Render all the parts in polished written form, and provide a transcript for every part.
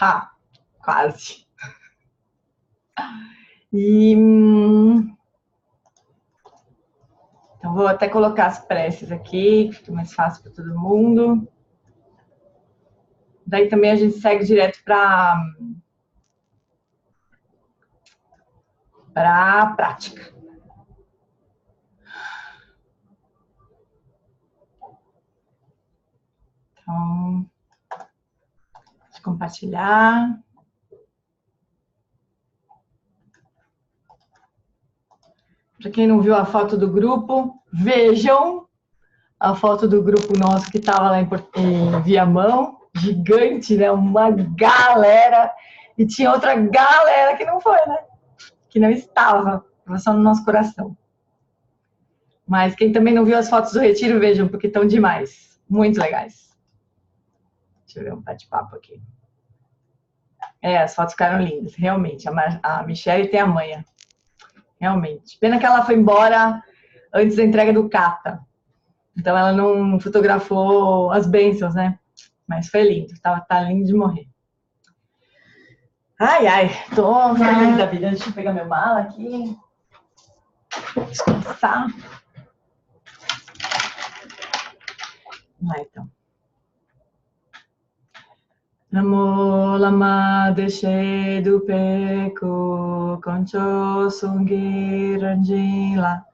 Ha, quase. E, então, vou até colocar as preces aqui, que fica mais fácil para todo mundo. Daí também a gente segue direto para a prática. Então, deixa eu compartilhar. Para quem não viu a foto do grupo, vejam a foto do grupo nosso que estava lá em Viamão. Gigante, né? Uma galera. E tinha outra galera que não foi, né? Que não estava. Estava só no nosso coração. Mas quem também não viu as fotos do retiro, vejam, porque estão demais. Muito legais. Deixa eu ver um bate-papo aqui. As fotos ficaram lindas, realmente. A Michelle tem a manha. Realmente. Pena que ela foi embora antes da entrega do Cata. Então ela não fotografou as bênçãos, né? Mas foi lindo. Tá lindo de morrer. Ai, ai. Tô feliz da vida. Deixa eu pegar meu mala aqui. Descansar. Vai, então. Namo lama deshe dupeku koncho sungi ranjila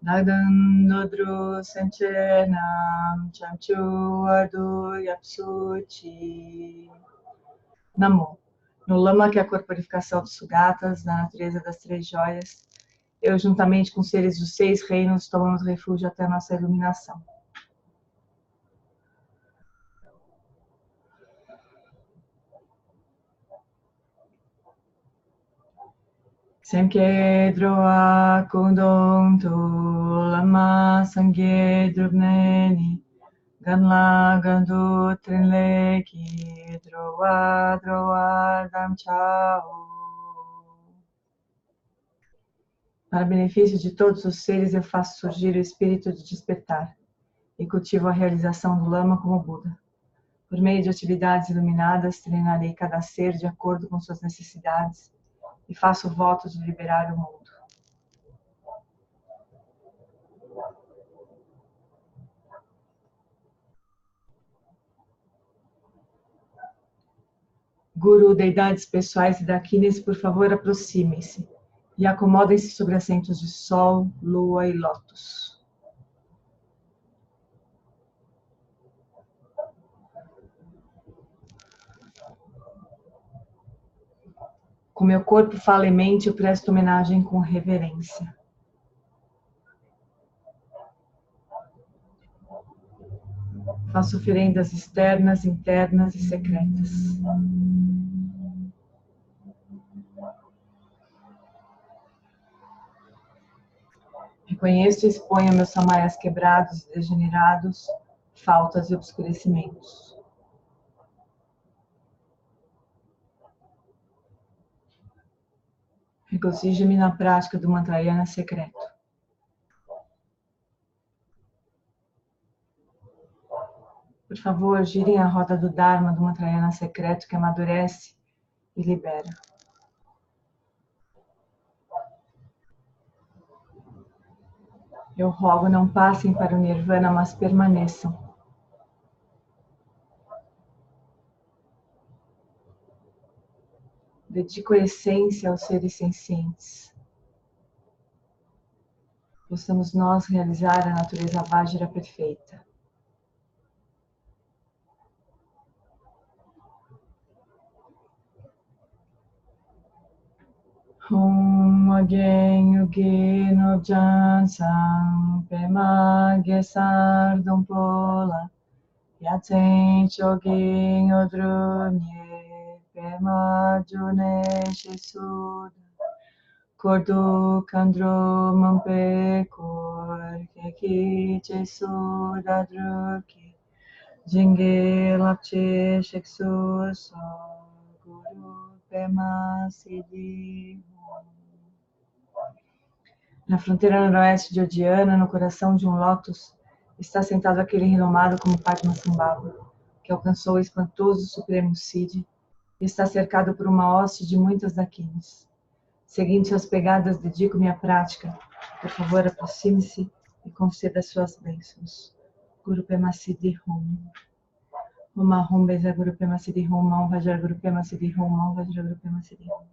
Nagdan nodru senchenam chamchu ardu yapsuchi. Namo. No lama que é a corporificação dos sugatas, da natureza das três joias, eu juntamente com seres dos 6 reinos tomamos refúgio até a nossa iluminação. Semkedroa kundong tu lama sangye drubneni ganla gandu trinleki droa dam chao. Para benefício de todos os seres, eu faço surgir o espírito de despertar e cultivo a realização do lama como Buda. Por meio de atividades iluminadas, treinarei cada ser de acordo com suas necessidades e faço o voto de liberar o mundo. Guru, deidades pessoais e daquines, por favor, aproximem-se e acomodem-se sobre assentos de sol, lua e lótus. Com meu corpo, fala e mente, eu presto homenagem com reverência. Faço oferendas externas, internas e secretas. Reconheço e exponho meus samaias quebrados e degenerados, faltas e obscurecimentos. Regozijo-me na prática do mantrayana secreto. Por favor, girem a roda do Dharma do mantrayana secreto que amadurece e libera. Eu rogo, não passem para o Nirvana, mas permaneçam. Dedico a essência aos seres sencientes. Possamos nós realizar a natureza Vajra perfeita. Om Again Uge Nobjan Sang Pema Gesar Dompola Yaten Chogin Odrunye Pema June Shesuda Kordu Kandro Mampe Kor Keki Chesuda Druki Jinge Lapche Sheksu So Guru Pema Siddhi. Na fronteira noroeste de Odiana, no coração de um lótus, está sentado aquele renomado como Padmasambhava, que alcançou o espantoso Supremo Siddhi Está cercado por uma hoste de muitas daquines. Seguindo suas pegadas, dedico minha prática. Por favor, aproxime-se e conceda suas bênçãos. Guru Pema Siddhi Hum. Om Ahum Beza Guru Pema Siddhi Hum. Om Vajra Guru Pema Siddhi Hum. Om Vajra Guru Pema Siddhi Hum.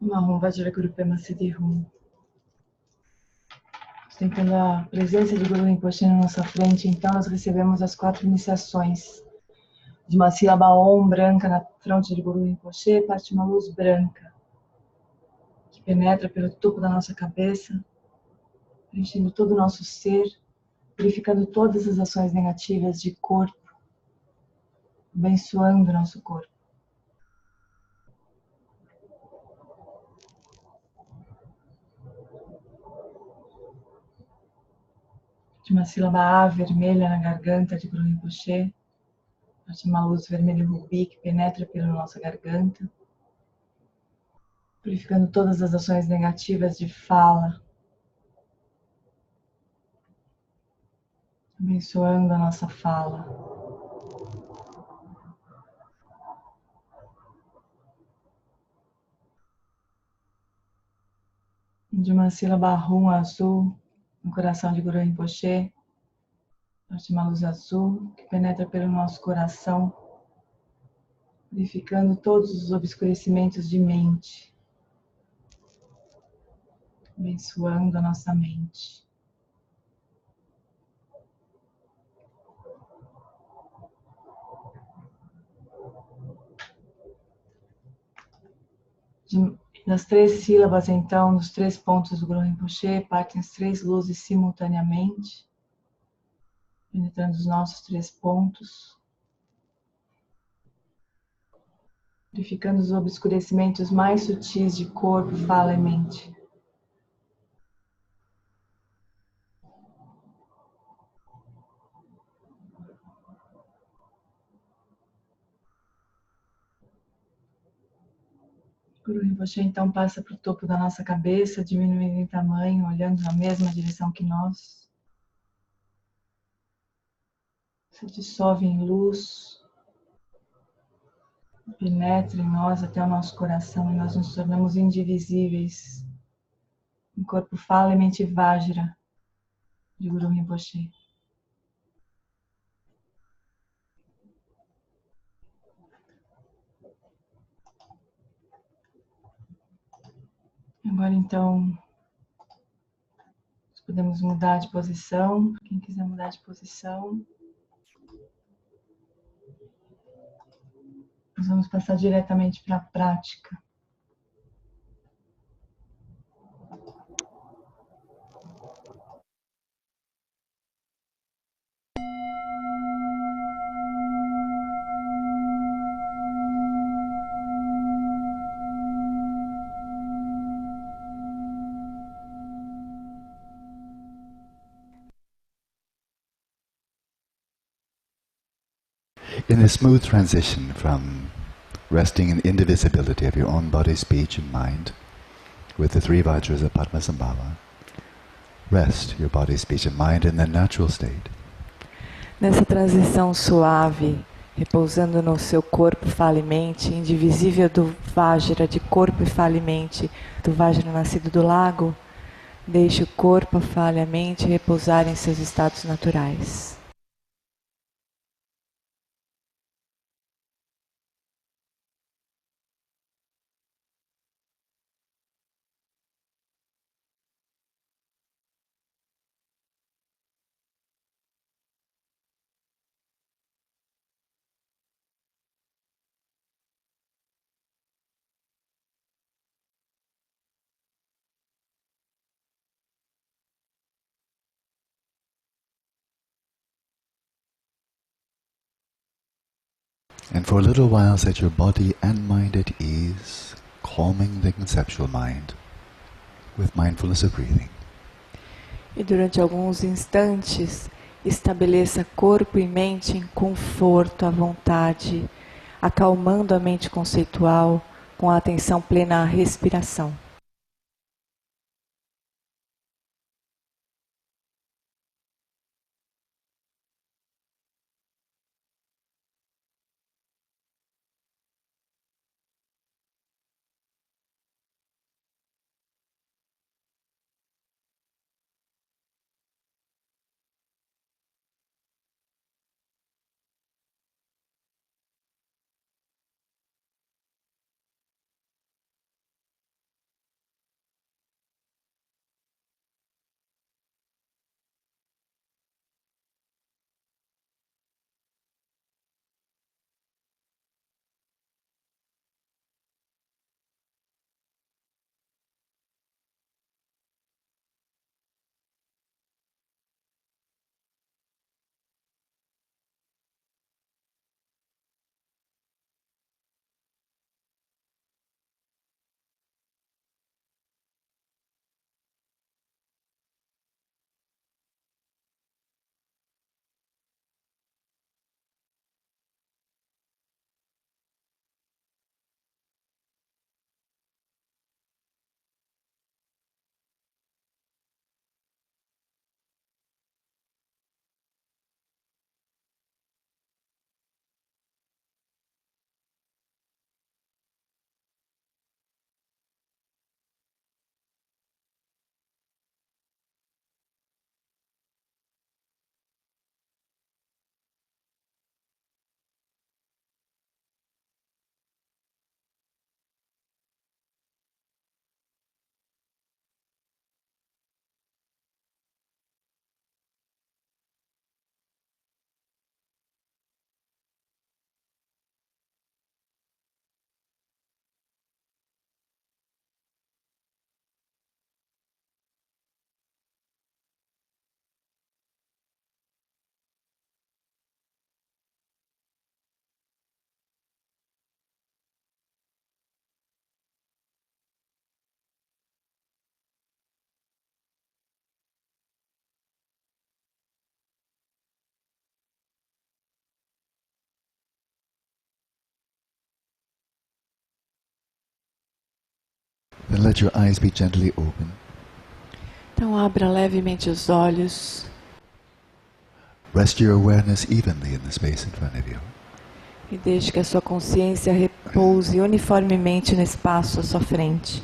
Om Ahum Vajra Guru Pema Siddhi Hum. Sentindo a presença de Guru Rinpoche na nossa frente, então nós recebemos as 4 iniciações. De uma sílaba Om branca na fronte de Guru Rinpoche, parte uma luz branca que penetra pelo topo da nossa cabeça, preenchendo todo o nosso ser, purificando todas as ações negativas de corpo, abençoando o nosso corpo. De uma sílaba A vermelha na garganta de Guru Rinpoche, parte uma luz vermelha rubi que penetra pela nossa garganta, purificando todas as ações negativas de fala, abençoando a nossa fala. De uma sílaba Rum azul no coração de Guru Rinpoche, parte uma luz azul que penetra pelo nosso coração, purificando todos os obscurecimentos de mente, abençoando a nossa mente. Das 3 sílabas, então, dos 3 pontos do Guru Rinpoche, partem as 3 luzes simultaneamente, penetrando os nossos 3 pontos, purificando os obscurecimentos mais sutis de corpo, fala e mente. Guru Rinpoche então passa para o topo da nossa cabeça, diminuindo em tamanho, olhando na mesma direção que nós. Se dissolve em luz, penetra em nós até o nosso coração e nós nos tornamos indivisíveis. Em corpo, fala e mente Vajra de Guru Rinpoche. Agora então, nós podemos mudar de posição. Quem quiser mudar de posição. Nós vamos passar diretamente para a prática. In a smooth transition from resting in the indivisibility of your own body, speech, and mind, with the three vajras of Padmasambhava, rest your body, speech, and mind in their natural state. Nessa transição suave, repousando no seu corpo, fala e mente, indivisível do Vajra de corpo e fala e mente, do Vajra nascido do lago, deixe o corpo, a fala e a mente repousar em seus estados naturais. And for a little while set your body and mind at ease, calming the conceptual mind with mindfulness of breathing. E durante alguns instantes, estabeleça corpo e mente em conforto, à vontade, acalmando a mente conceitual com a atenção plena à respiração. Then let your eyes be gently open. Então abra levemente os olhos. Rest your awareness evenly in the space in front of you. E deixe que a sua consciência repouse uniformemente no espaço à sua frente.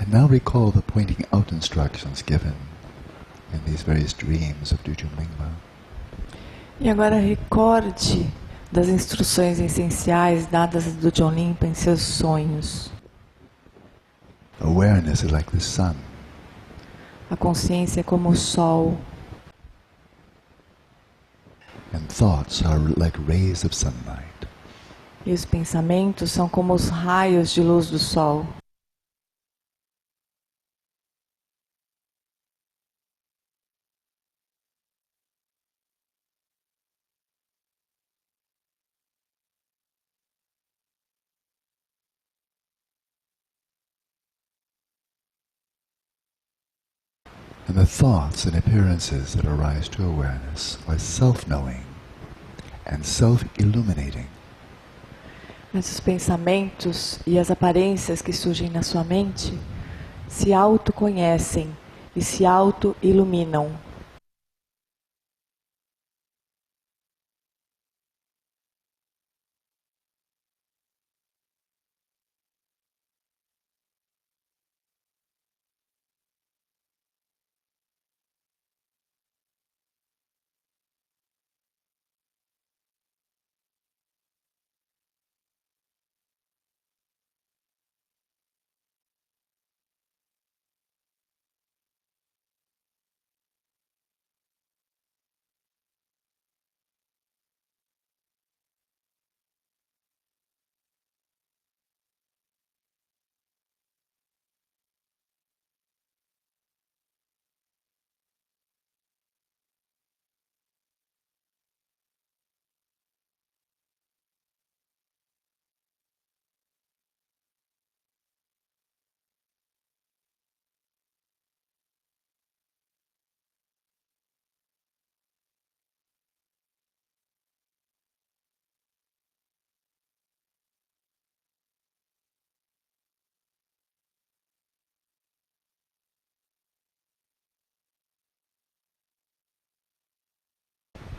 And now recall the pointing out instructions given in these various dreams of Dujum Lingpa. E agora recorde das instruções essenciais dadas do John Limpa em seus sonhos. Awareness is like the sun. A consciência é como o sol. And thoughts are like rays of sunlight. E os pensamentos são como os raios de luz do sol. And the thoughts and appearances that arise to awareness are self-knowing and self-illuminating. Mas os pensamentos e as aparências que surgem na sua mente se autoconhecem e se auto-iluminam.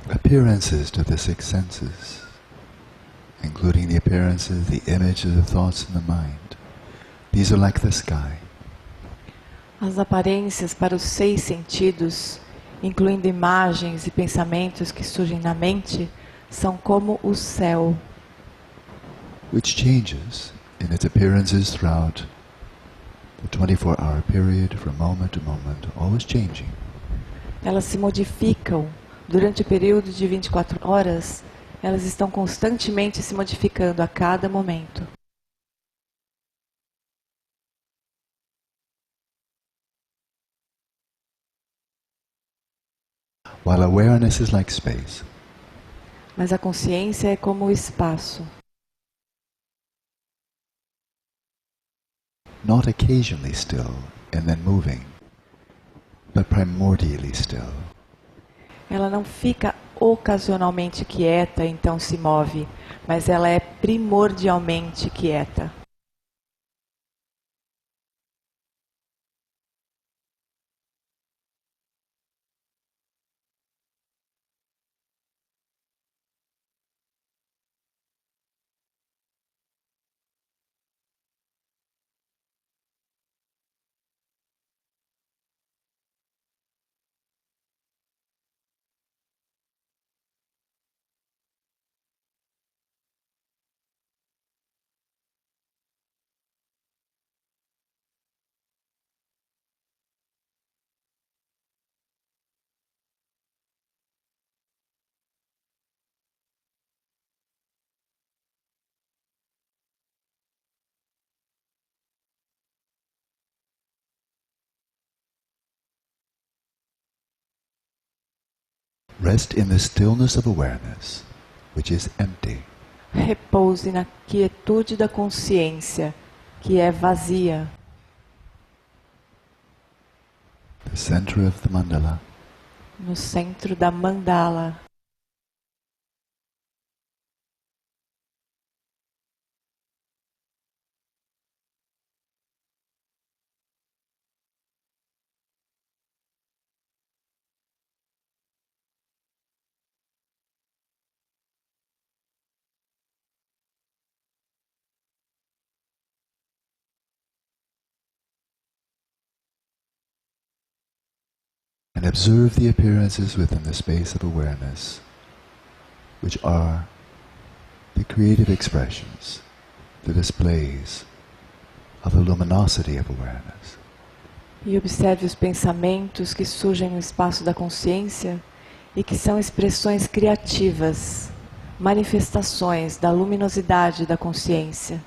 Appearances to the six senses, including the appearances, the images of thoughts in the mind. These are like the sky. As aparências para os 6 sentidos, incluindo imagens e pensamentos que surgem na mente, são como o céu, which changes in its appearances throughout the 24-hour period from moment to moment, always changing. Elas se modificam durante o período de 24 horas, elas estão constantemente se modificando a cada momento. While awareness is like space, Mas a consciência é como o espaço, not occasionally still and then moving, but primordially still. ela não fica ocasionalmente quieta, então se move, mas ela é primordialmente quieta. Rest in the stillness of awareness, which is empty. Repouse na quietude da consciência, que é vazia, The center of the mandala, no centro da mandala. and observe the appearances within the space of awareness, which are the creative expressions, the displays of the luminosity of awareness. E observe os pensamentos que surgem no espaço da consciência e que são expressões criativas, manifestações da luminosidade da consciência.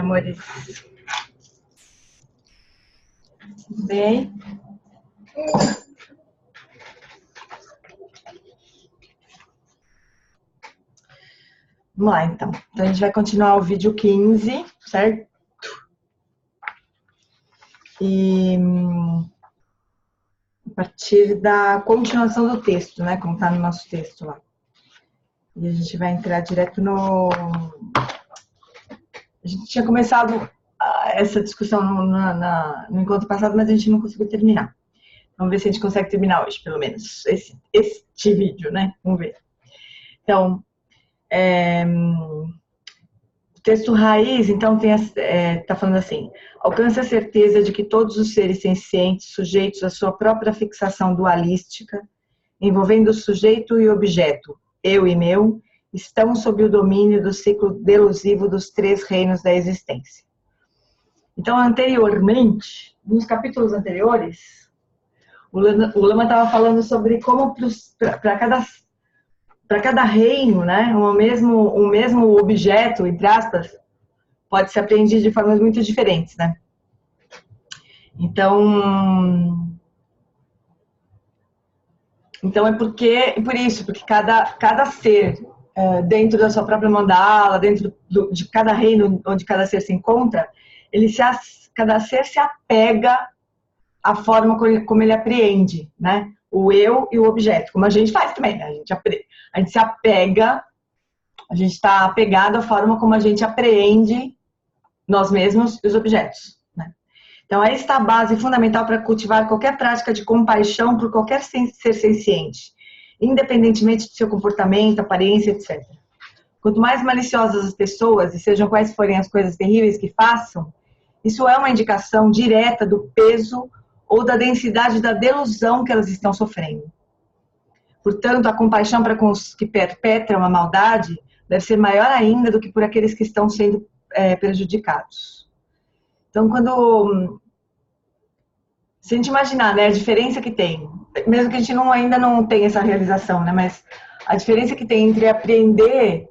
amores? Bem? Vamos lá, então. Então, a gente vai continuar o vídeo 15, certo? E a partir da continuação do texto, né? Como está no nosso texto lá. E a gente vai entrar direto no... A gente tinha começado essa discussão no encontro passado, mas a gente não conseguiu terminar. Vamos ver se a gente consegue terminar hoje, pelo menos, este vídeo, né? Vamos ver. Então, o texto raiz, então, tá falando assim: alcança a certeza de que todos os seres sencientes, sujeitos à sua própria fixação dualística, envolvendo o sujeito e o objeto, eu e meu, estão sob o domínio do ciclo delusivo dos três reinos da existência. Então, anteriormente, nos capítulos anteriores, o Lama estava falando sobre como para cada reino, né, o mesmo objeto, entre aspas, pode ser apreendido de formas muito diferentes, né? Então é por isso, porque cada ser dentro da sua própria mandala, dentro de cada reino onde cada ser se encontra, cada ser se apega à forma como ele apreende, né? O eu e o objeto, como a gente faz também, né? A gente se apega, a gente está apegado à forma como a gente apreende nós mesmos e os objetos, né? Então, aí está a base fundamental para cultivar qualquer prática de compaixão por qualquer ser senciente, independentemente do seu comportamento, aparência, etc. Quanto mais maliciosas as pessoas, e sejam quais forem as coisas terríveis que façam, isso é uma indicação direta do peso ou da densidade da delusão que elas estão sofrendo. Portanto, a compaixão para com os que perpetram a maldade deve ser maior ainda do que por aqueles que estão sendo prejudicados. Então, se a gente imaginar, né, a diferença que tem, mesmo que a gente ainda não tenha essa realização, né, mas a diferença que tem entre apreender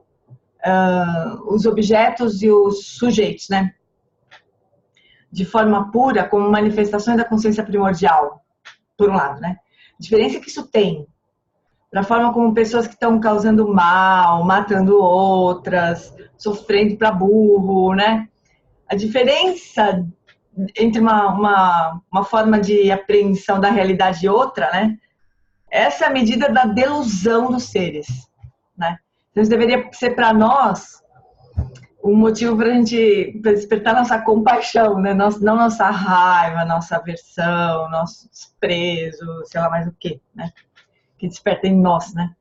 os objetos e os sujeitos, né, de forma pura, como manifestações da consciência primordial, por um lado, né? A diferença que isso tem da forma como pessoas que estão causando mal, matando outras, sofrendo para burro, né? A diferença entre uma forma de apreensão da realidade e outra, né? Essa é a medida da delusão dos seres, né? Então, isso deveria ser para nós um motivo para a gente despertar nossa compaixão, né? Não nossa raiva, nossa aversão, nosso desprezo, sei lá mais o quê, né? Que desperta em nós, né?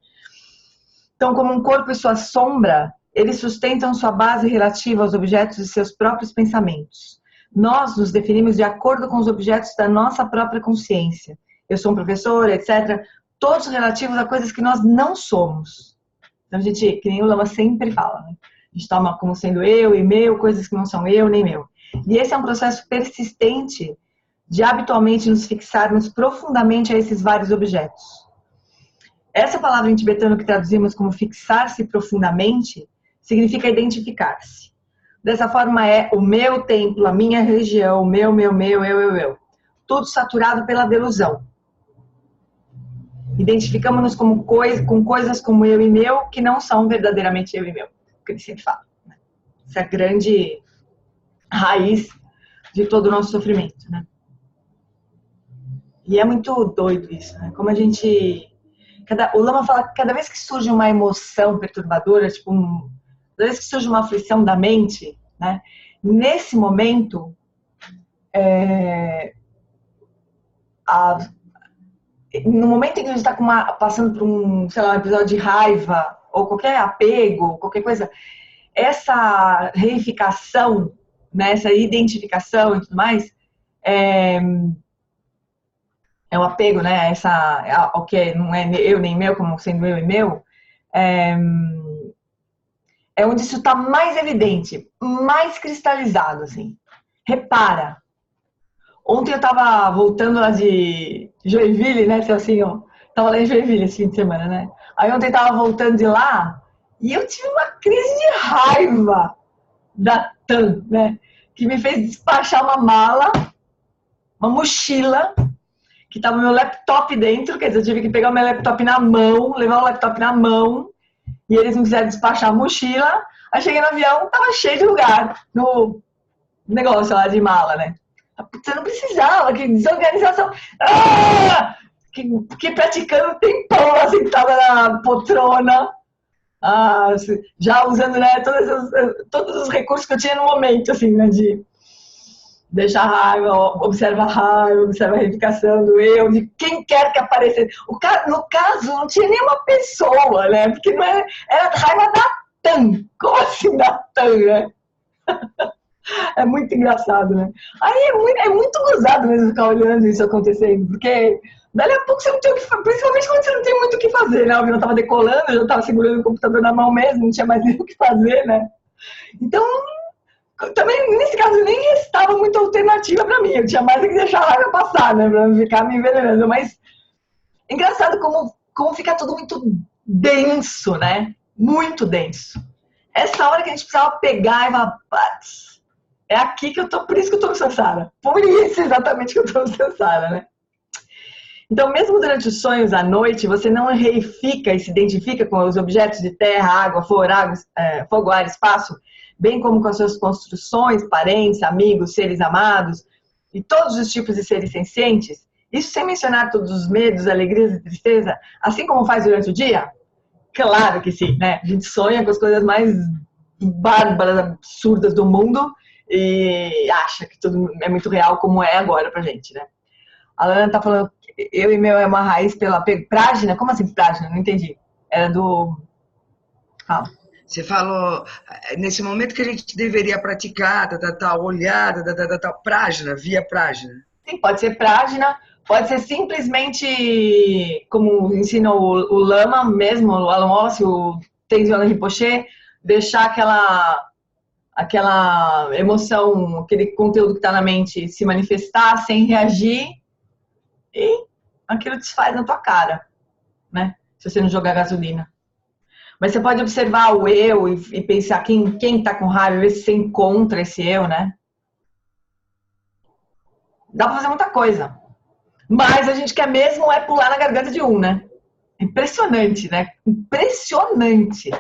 Então, como um corpo e sua sombra, eles sustentam sua base relativa aos objetos de seus próprios pensamentos. Nós nos definimos de acordo com os objetos da nossa própria consciência. Eu sou um professor, etc. Todos relativos a coisas que nós não somos. Então, a gente, que nem o Lama sempre fala, né? A gente toma como sendo eu e meu, coisas que não são eu nem meu. E esse é um processo persistente de habitualmente nos fixarmos profundamente a esses vários objetos. Essa palavra em tibetano que traduzimos como fixar-se profundamente significa identificar-se. Dessa forma é o meu templo, a minha religião, o meu, eu. Tudo saturado pela delusão. Identificamos-nos com coisas como eu e meu que não são verdadeiramente eu e meu. Que ele sempre fala, né? Essa é a grande raiz de todo o nosso sofrimento, né? E é muito doido isso, né? Como a gente... O Lama fala que cada vez que surge uma emoção perturbadora, tipo, cada vez que surge uma aflição da mente, né? Nesse momento, no momento em que a gente está passando por um episódio de raiva, ou qualquer apego, qualquer coisa, essa reificação, né, essa identificação e tudo mais, é um apego, né, o que não é eu nem meu, como sendo eu e meu, é onde isso está mais evidente, mais cristalizado, assim. Repara, ontem eu estava voltando lá de Joinville, né, assim, ó, tava lá em Joinville esse fim de semana, né? Aí ontem tava voltando de lá e eu tive uma crise de raiva Natan, né? Que me fez despachar uma mala, uma mochila, que tava meu laptop dentro, quer dizer, eu tive que pegar o meu laptop na mão, levar o laptop na mão, e eles não quiseram despachar a mochila. Aí cheguei no avião, tava cheio de lugar no negócio lá de mala, né? Você não precisava, que desorganização. Ah! Que praticando tempão, assim, que tava na poltrona, já usando, né, todos os recursos que eu tinha no momento, assim, né, de deixar a raiva, observa a reivindicação do eu, de quem quer que aparecesse. No caso, não tinha nenhuma pessoa, né, porque não era raiva da Tan. Como assim da Tan, né? É muito engraçado, né? Aí é muito gozado mesmo ficar olhando isso acontecendo, porque dali a pouco você não tem o que fazer, principalmente quando você não tem muito o que fazer, né? O avião tava decolando, eu já tava segurando o computador na mão mesmo, não tinha mais nem o que fazer, né? Então, também nesse caso nem restava muita alternativa pra mim, eu tinha mais que deixar a raiva passar, né? Pra não ficar me envenenando, mas é engraçado como fica tudo muito denso, né? Muito denso. Essa hora que a gente precisava pegar e falar, é aqui que eu tô, por isso que eu tô no Sansara. Por isso exatamente que eu tô no Sansara, né? Então, mesmo durante os sonhos à noite, você não reifica e se identifica com os objetos de terra, água, fogo, ar, espaço, bem como com as suas construções, parentes, amigos, seres amados e todos os tipos de seres sencientes? Isso sem mencionar todos os medos, alegrias e tristeza, assim como faz durante o dia? Claro que sim, né? A gente sonha com as coisas mais bárbaras, absurdas do mundo e acha que tudo é muito real, como é agora pra gente, né? A Lana tá falando que eu e meu é uma raiz pela prágina. Como assim prágina? Não entendi. Era do... Você falou, nesse momento que a gente deveria praticar, olhar, prágina, via prágina. Sim, pode ser prágina, pode ser simplesmente, como ensina o Lama mesmo, o Alan Watts, o Tenzin Rinpoche, deixar aquela emoção, aquele conteúdo que está na mente se manifestar sem reagir e aquilo desfaz na tua cara, né? Se você não jogar gasolina. Mas você pode observar o eu e pensar quem tá com raiva, ver se você encontra esse eu, né? Dá pra fazer muita coisa. Mas a gente quer mesmo pular na garganta de um, né? Impressionante, né? Impressionante.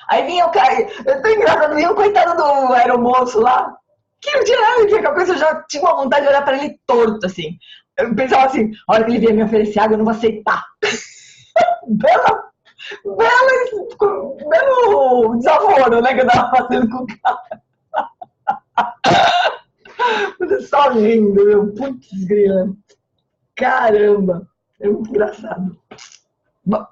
Aí vinha o cara, eu tô engraçado, vinha o coitado do aeromoço lá, que não tinha nada a ver com a coisa, eu já tinha uma vontade de olhar pra ele torto, assim. Eu pensava assim, a hora que ele vier me oferecer água, eu não vou aceitar. Belo desaforo, né, que eu tava fazendo com o cara. Só rindo, meu, putz grila. Caramba, é muito engraçado. Bom,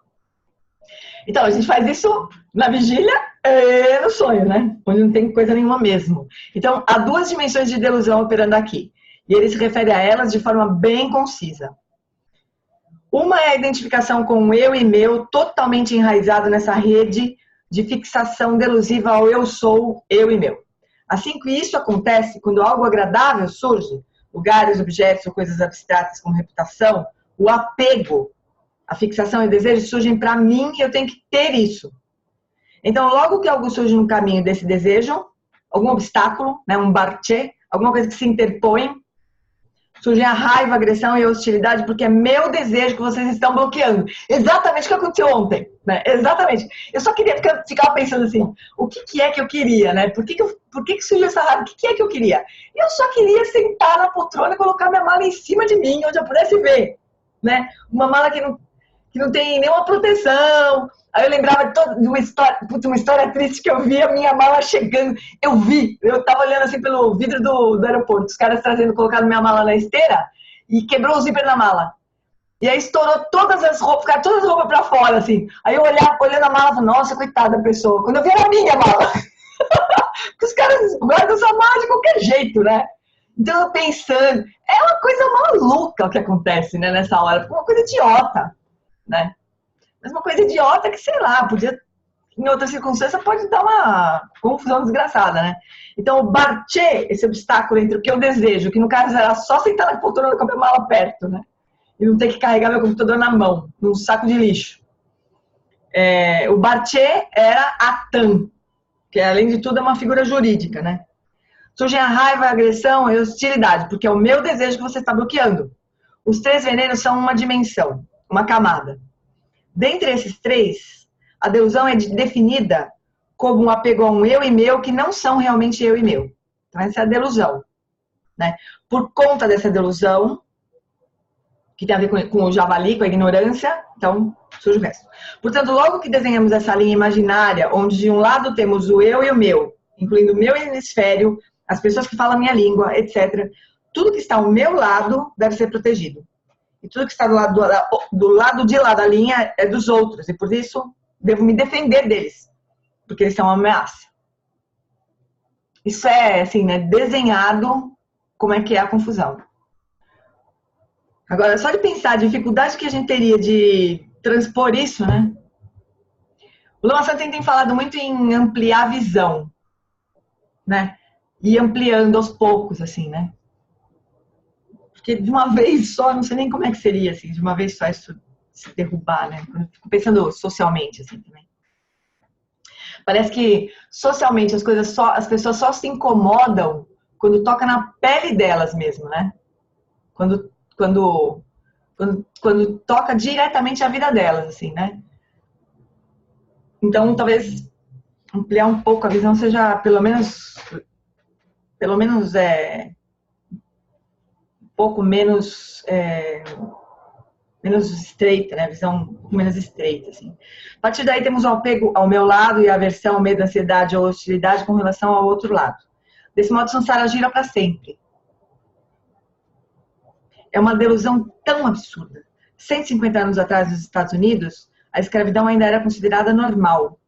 então, a gente faz isso na vigília e no sonho, né? Onde não tem coisa nenhuma mesmo. Então, há duas dimensões de delusão operando aqui. E ele se refere a elas de forma bem concisa. Uma é a identificação com o eu e meu, totalmente enraizado nessa rede de fixação delusiva ao eu sou, eu e meu. Assim que isso acontece, quando algo agradável surge, lugares, objetos ou coisas abstratas como reputação, o apego, a fixação e o desejo surgem para mim e eu tenho que ter isso. Então, logo que algo surge no caminho desse desejo, algum obstáculo, né, um barche, alguma coisa que se interpõe, surge a raiva, a agressão e a hostilidade, porque é meu desejo que vocês estão bloqueando. Exatamente o que aconteceu ontem, né? Exatamente. Eu só queria ficar pensando assim, o que é que eu queria, né? Por que surgiu essa raiva? O que é que eu queria? Eu só queria sentar na poltrona e colocar minha mala em cima de mim, onde eu pudesse ver, né? Uma mala que não tem nenhuma proteção. Aí eu lembrava de uma história triste que eu vi a minha mala chegando. Eu tava olhando assim pelo vidro do aeroporto, os caras colocando minha mala na esteira e quebrou o zíper na mala. E aí estourou todas as roupas, ficaram todas as roupas pra fora, assim. Aí eu olhando a mala, falei, nossa, coitada da pessoa. Quando eu vi, era a minha mala. Porque os caras guardam essa mala de qualquer jeito, né? Então eu pensando, é uma coisa maluca o que acontece, né, nessa hora, uma coisa idiota, né? Mas uma coisa idiota que, sei lá, podia, em outra circunstância, pode dar uma confusão desgraçada, né? Então, o barche, esse obstáculo entre o que eu desejo, que no caso era só sentar na poltrona com a minha mala perto, né? E não ter que carregar meu computador na mão, num saco de lixo. O barche era a Tan, que além de tudo é uma figura jurídica, né? Surgem a raiva, a agressão e a hostilidade, porque é o meu desejo que você está bloqueando. Os 3 venenos são uma dimensão, uma camada. Dentre esses 3, a delusão é definida como um apego a um eu e meu que não são realmente eu e meu. Então essa é a delusão, né? Por conta dessa delusão, que tem a ver com o javali, com a ignorância, então surge o resto. Portanto, logo que desenhamos essa linha imaginária, onde de um lado temos o eu e o meu, incluindo o meu hemisfério, as pessoas que falam a minha língua, etc., tudo que está ao meu lado deve ser protegido. E tudo que está do lado de lá da linha é dos outros. E por isso, devo me defender deles. Porque eles são uma ameaça. Isso é, assim, né, desenhado como é que é a confusão. Agora, só de pensar a dificuldade que a gente teria de transpor isso, né? O Lama Santen tem falado muito em ampliar a visão, né? E ampliando aos poucos, assim, né? Porque de uma vez só, não sei nem como é que seria, assim, de uma vez só isso se derrubar, né? Quando eu fico pensando socialmente, assim, também. Parece que socialmente as pessoas só se incomodam quando toca na pele delas mesmo, né? Quando toca diretamente a vida delas, assim, né? Então, talvez ampliar um pouco a visão seja pelo menos um pouco menos estreita, né? A visão um pouco menos estreita, assim. A partir daí temos o apego ao meu lado e a aversão, o medo, a ansiedade ou hostilidade com relação ao outro lado. Desse modo, Samsara gira para sempre. É uma delusão tão absurda. 150 anos atrás, nos Estados Unidos, a escravidão ainda era considerada normal.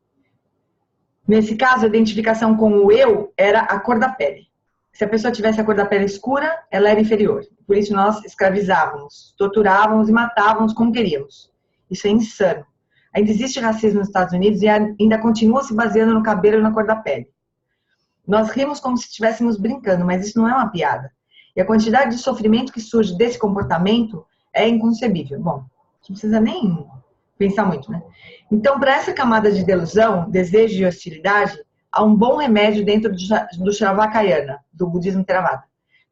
Nesse caso, a identificação com o eu era a cor da pele. Se a pessoa tivesse a cor da pele escura, ela era inferior. Por isso nós escravizávamos, torturávamos e matávamos como queríamos. Isso é insano. Ainda existe racismo nos Estados Unidos e ainda continua se baseando no cabelo e na cor da pele. Nós rimos como se estivéssemos brincando, mas isso não é uma piada. E a quantidade de sofrimento que surge desse comportamento é inconcebível. Bom, não precisa nem pensar muito, né? Então, para essa camada de delusão, desejo e hostilidade, há um bom remédio dentro do Shravakayana, do budismo Theravada,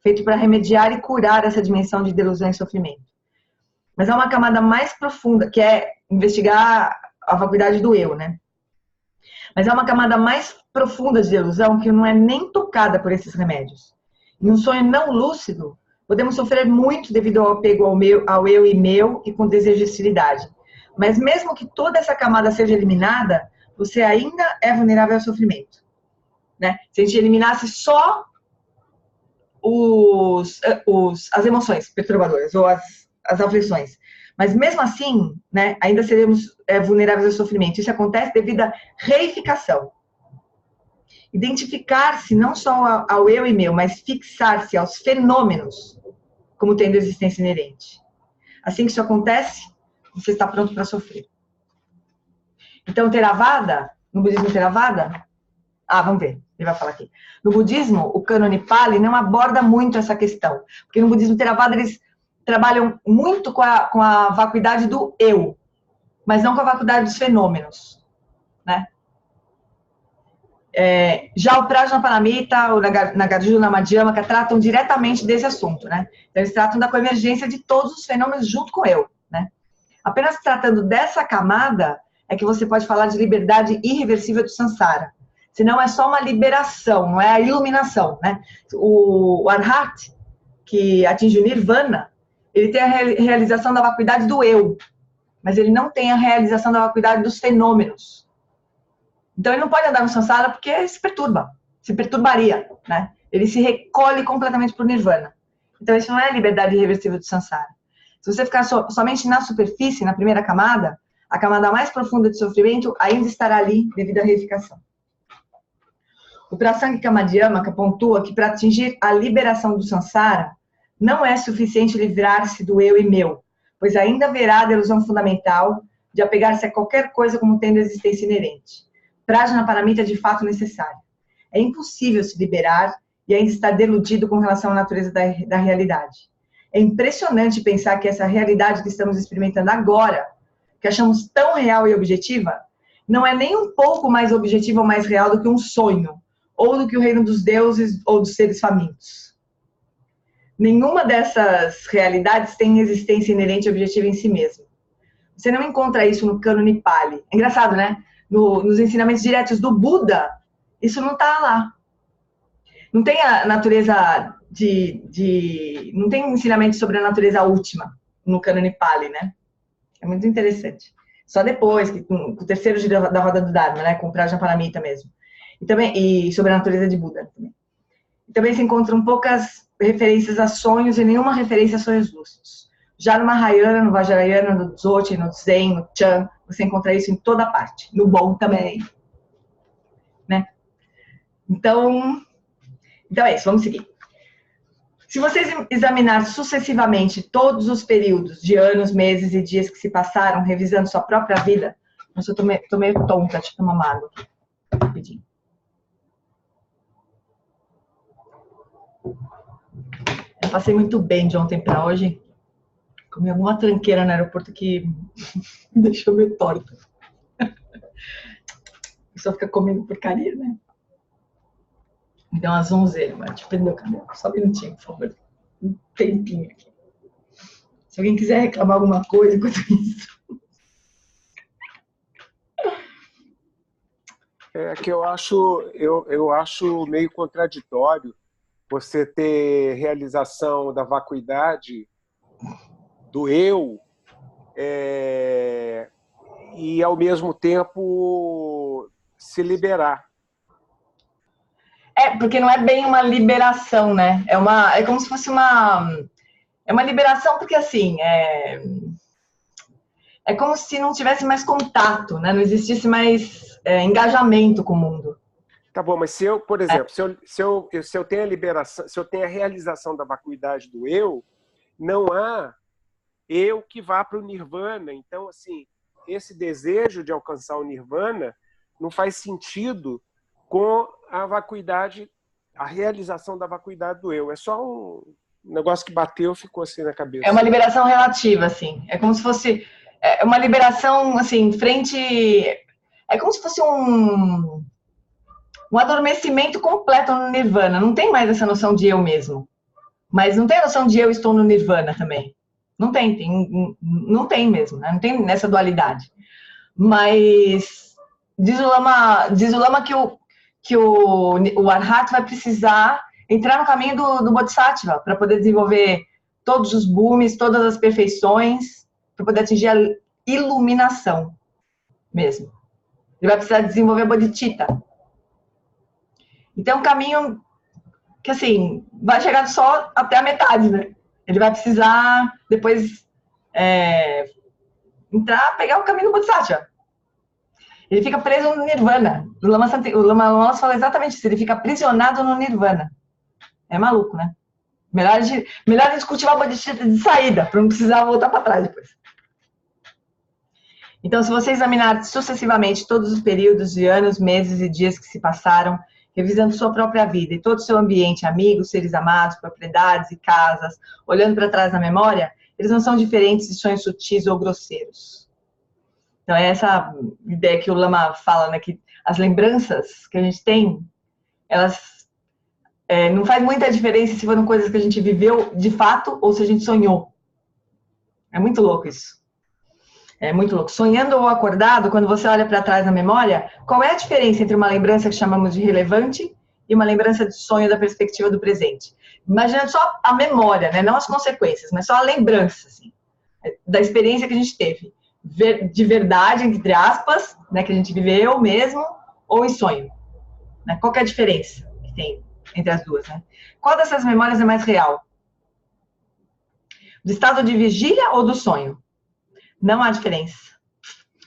feito para remediar e curar essa dimensão de delusão e sofrimento. Mas há uma camada mais profunda, que é investigar a vacuidade do eu, né? Mas há uma camada mais profunda de delusão que não é nem tocada por esses remédios. Em um sonho não lúcido, podemos sofrer muito devido ao apego ao eu e meu e com desejo de hostilidade. Mas mesmo que toda essa camada seja eliminada, você ainda é vulnerável ao sofrimento, né? Se a gente eliminasse só as emoções perturbadoras ou as aflições, mas mesmo assim, né, ainda seremos vulneráveis ao sofrimento. Isso acontece devido à reificação. Identificar-se não só ao eu e meu, mas fixar-se aos fenômenos como tendo existência inerente. Assim que isso acontece, você está pronto para sofrer. Então, Theravada, no budismo Theravada, vamos ver, ele vai falar aqui. No budismo, o cânone Pali não aborda muito essa questão, porque no budismo Theravada eles trabalham muito com a vacuidade do eu, mas não com a vacuidade dos fenômenos, né? Já o Prajnaparamita, o Nagarjuna Madhyamaka tratam diretamente desse assunto, né? Então, eles tratam da convergência de todos os fenômenos junto com o eu, né? Apenas tratando dessa camada é que você pode falar de liberdade irreversível do samsara. Senão é só uma liberação, não é a iluminação, né? O Arhat, que atinge o Nirvana, ele tem a realização da vacuidade do eu, mas ele não tem a realização da vacuidade dos fenômenos. Então ele não pode andar no samsara porque se perturbaria, né? Ele se recolhe completamente para o Nirvana. Então isso não é a liberdade irreversível do samsara. Se você ficar somente na superfície, na primeira camada, a camada mais profunda de sofrimento ainda estará ali devido à reificação. O Prasangika Madhyamaka pontua que para atingir a liberação do samsara, não é suficiente livrar-se do eu e meu, pois ainda haverá a delusão fundamental de apegar-se a qualquer coisa como tendo existência inerente. Prajnaparamita é de fato necessário. É impossível se liberar e ainda estar deludido com relação à natureza da realidade. É impressionante pensar que essa realidade que estamos experimentando agora, que achamos tão real e objetiva, não é nem um pouco mais objetiva ou mais real do que um sonho, ou do que o reino dos deuses ou dos seres famintos. Nenhuma dessas realidades tem existência inerente e objetiva em si mesma. Você não encontra isso no cânone Pali. É engraçado, né? Nos ensinamentos diretos do Buda, isso não está lá. Não tem a natureza não tem ensinamento sobre a natureza última no cânone Pali, né? É muito interessante. Só depois, com o terceiro giro da roda do Dharma, né? Com Prajnaparamita mesmo. E sobre a natureza de Buda também. E também se encontram poucas referências a sonhos e nenhuma referência a sonhos lúcidos. Já no Mahayana, no Vajrayana, no Dzogchen, no Zen, no Chan, você encontra isso em toda parte. No Bon também. Né? Então é isso, vamos seguir. Se vocês examinarem sucessivamente todos os períodos de anos, meses e dias que se passaram, revisando sua própria vida... Nossa, eu tô meio tonta, deixa eu tomar uma água aqui. Rapidinho. Eu passei muito bem de ontem para hoje. Comi alguma tranqueira no aeroporto que me deixou meio torta. A pessoa fica comendo porcaria, né? Me deu uma zonzeira, mas deixa eu prender o cabelo. Só um minutinho, por favor. Um tempinho aqui. Se alguém quiser reclamar alguma coisa enquanto isso. É que eu acho meio contraditório você ter realização da vacuidade do eu e, ao mesmo tempo, se liberar. Porque não é bem uma liberação, né? É como se fosse uma liberação, porque assim, é como se não tivesse mais contato, né? Não existisse mais engajamento com o mundo. Tá bom, mas se eu, por exemplo, se eu tenho a liberação, se eu tenho a realização da vacuidade do eu, não há eu que vá para o nirvana. Então, assim, esse desejo de alcançar o nirvana não faz sentido com a vacuidade, a realização da vacuidade do eu. É só um negócio que bateu, ficou assim na cabeça. É uma liberação relativa, assim. É como se fosse uma liberação, assim, frente... É como se fosse um adormecimento completo no nirvana. Não tem mais essa noção de eu mesmo. Mas não tem a noção de eu estou no nirvana também. Não tem mesmo, né? Não tem nessa dualidade. Mas diz o Lama que o Arhat vai precisar entrar no caminho do Bodhisattva para poder desenvolver todos os bhumis, todas as perfeições, para poder atingir a iluminação mesmo. Ele vai precisar desenvolver a bodhicitta. Então, é um caminho que, assim, vai chegar só até a metade, né? Ele vai precisar, depois, pegar o caminho do Bodhisattva. Ele fica preso no Nirvana. O Lama fala exatamente isso. Ele fica aprisionado no Nirvana. É maluco, né? Melhor a gente cultivar a bodhicitta de saída, para não precisar voltar para trás depois. Então, se você examinar sucessivamente todos os períodos de anos, meses e dias que se passaram, revisando sua própria vida e todo o seu ambiente, amigos, seres amados, propriedades e casas, olhando para trás na memória, eles não são diferentes de sonhos sutis ou grosseiros. Então, é essa ideia que o Lama fala, né, que as lembranças que a gente tem, elas não faz muita diferença se foram coisas que a gente viveu de fato ou se a gente sonhou. É muito louco isso. É muito louco. Sonhando ou acordado, quando você olha para trás na memória, qual é a diferença entre uma lembrança que chamamos de relevante e uma lembrança de sonho da perspectiva do presente? Imagina só a memória, né? Não as consequências, mas só a lembrança, assim, da experiência que a gente teve. De verdade, entre aspas, né, que a gente viveu mesmo, ou em sonho. Né? Qual que é a diferença que tem entre as duas? Né? Qual dessas memórias é mais real? Do estado de vigília ou do sonho? Não há diferença.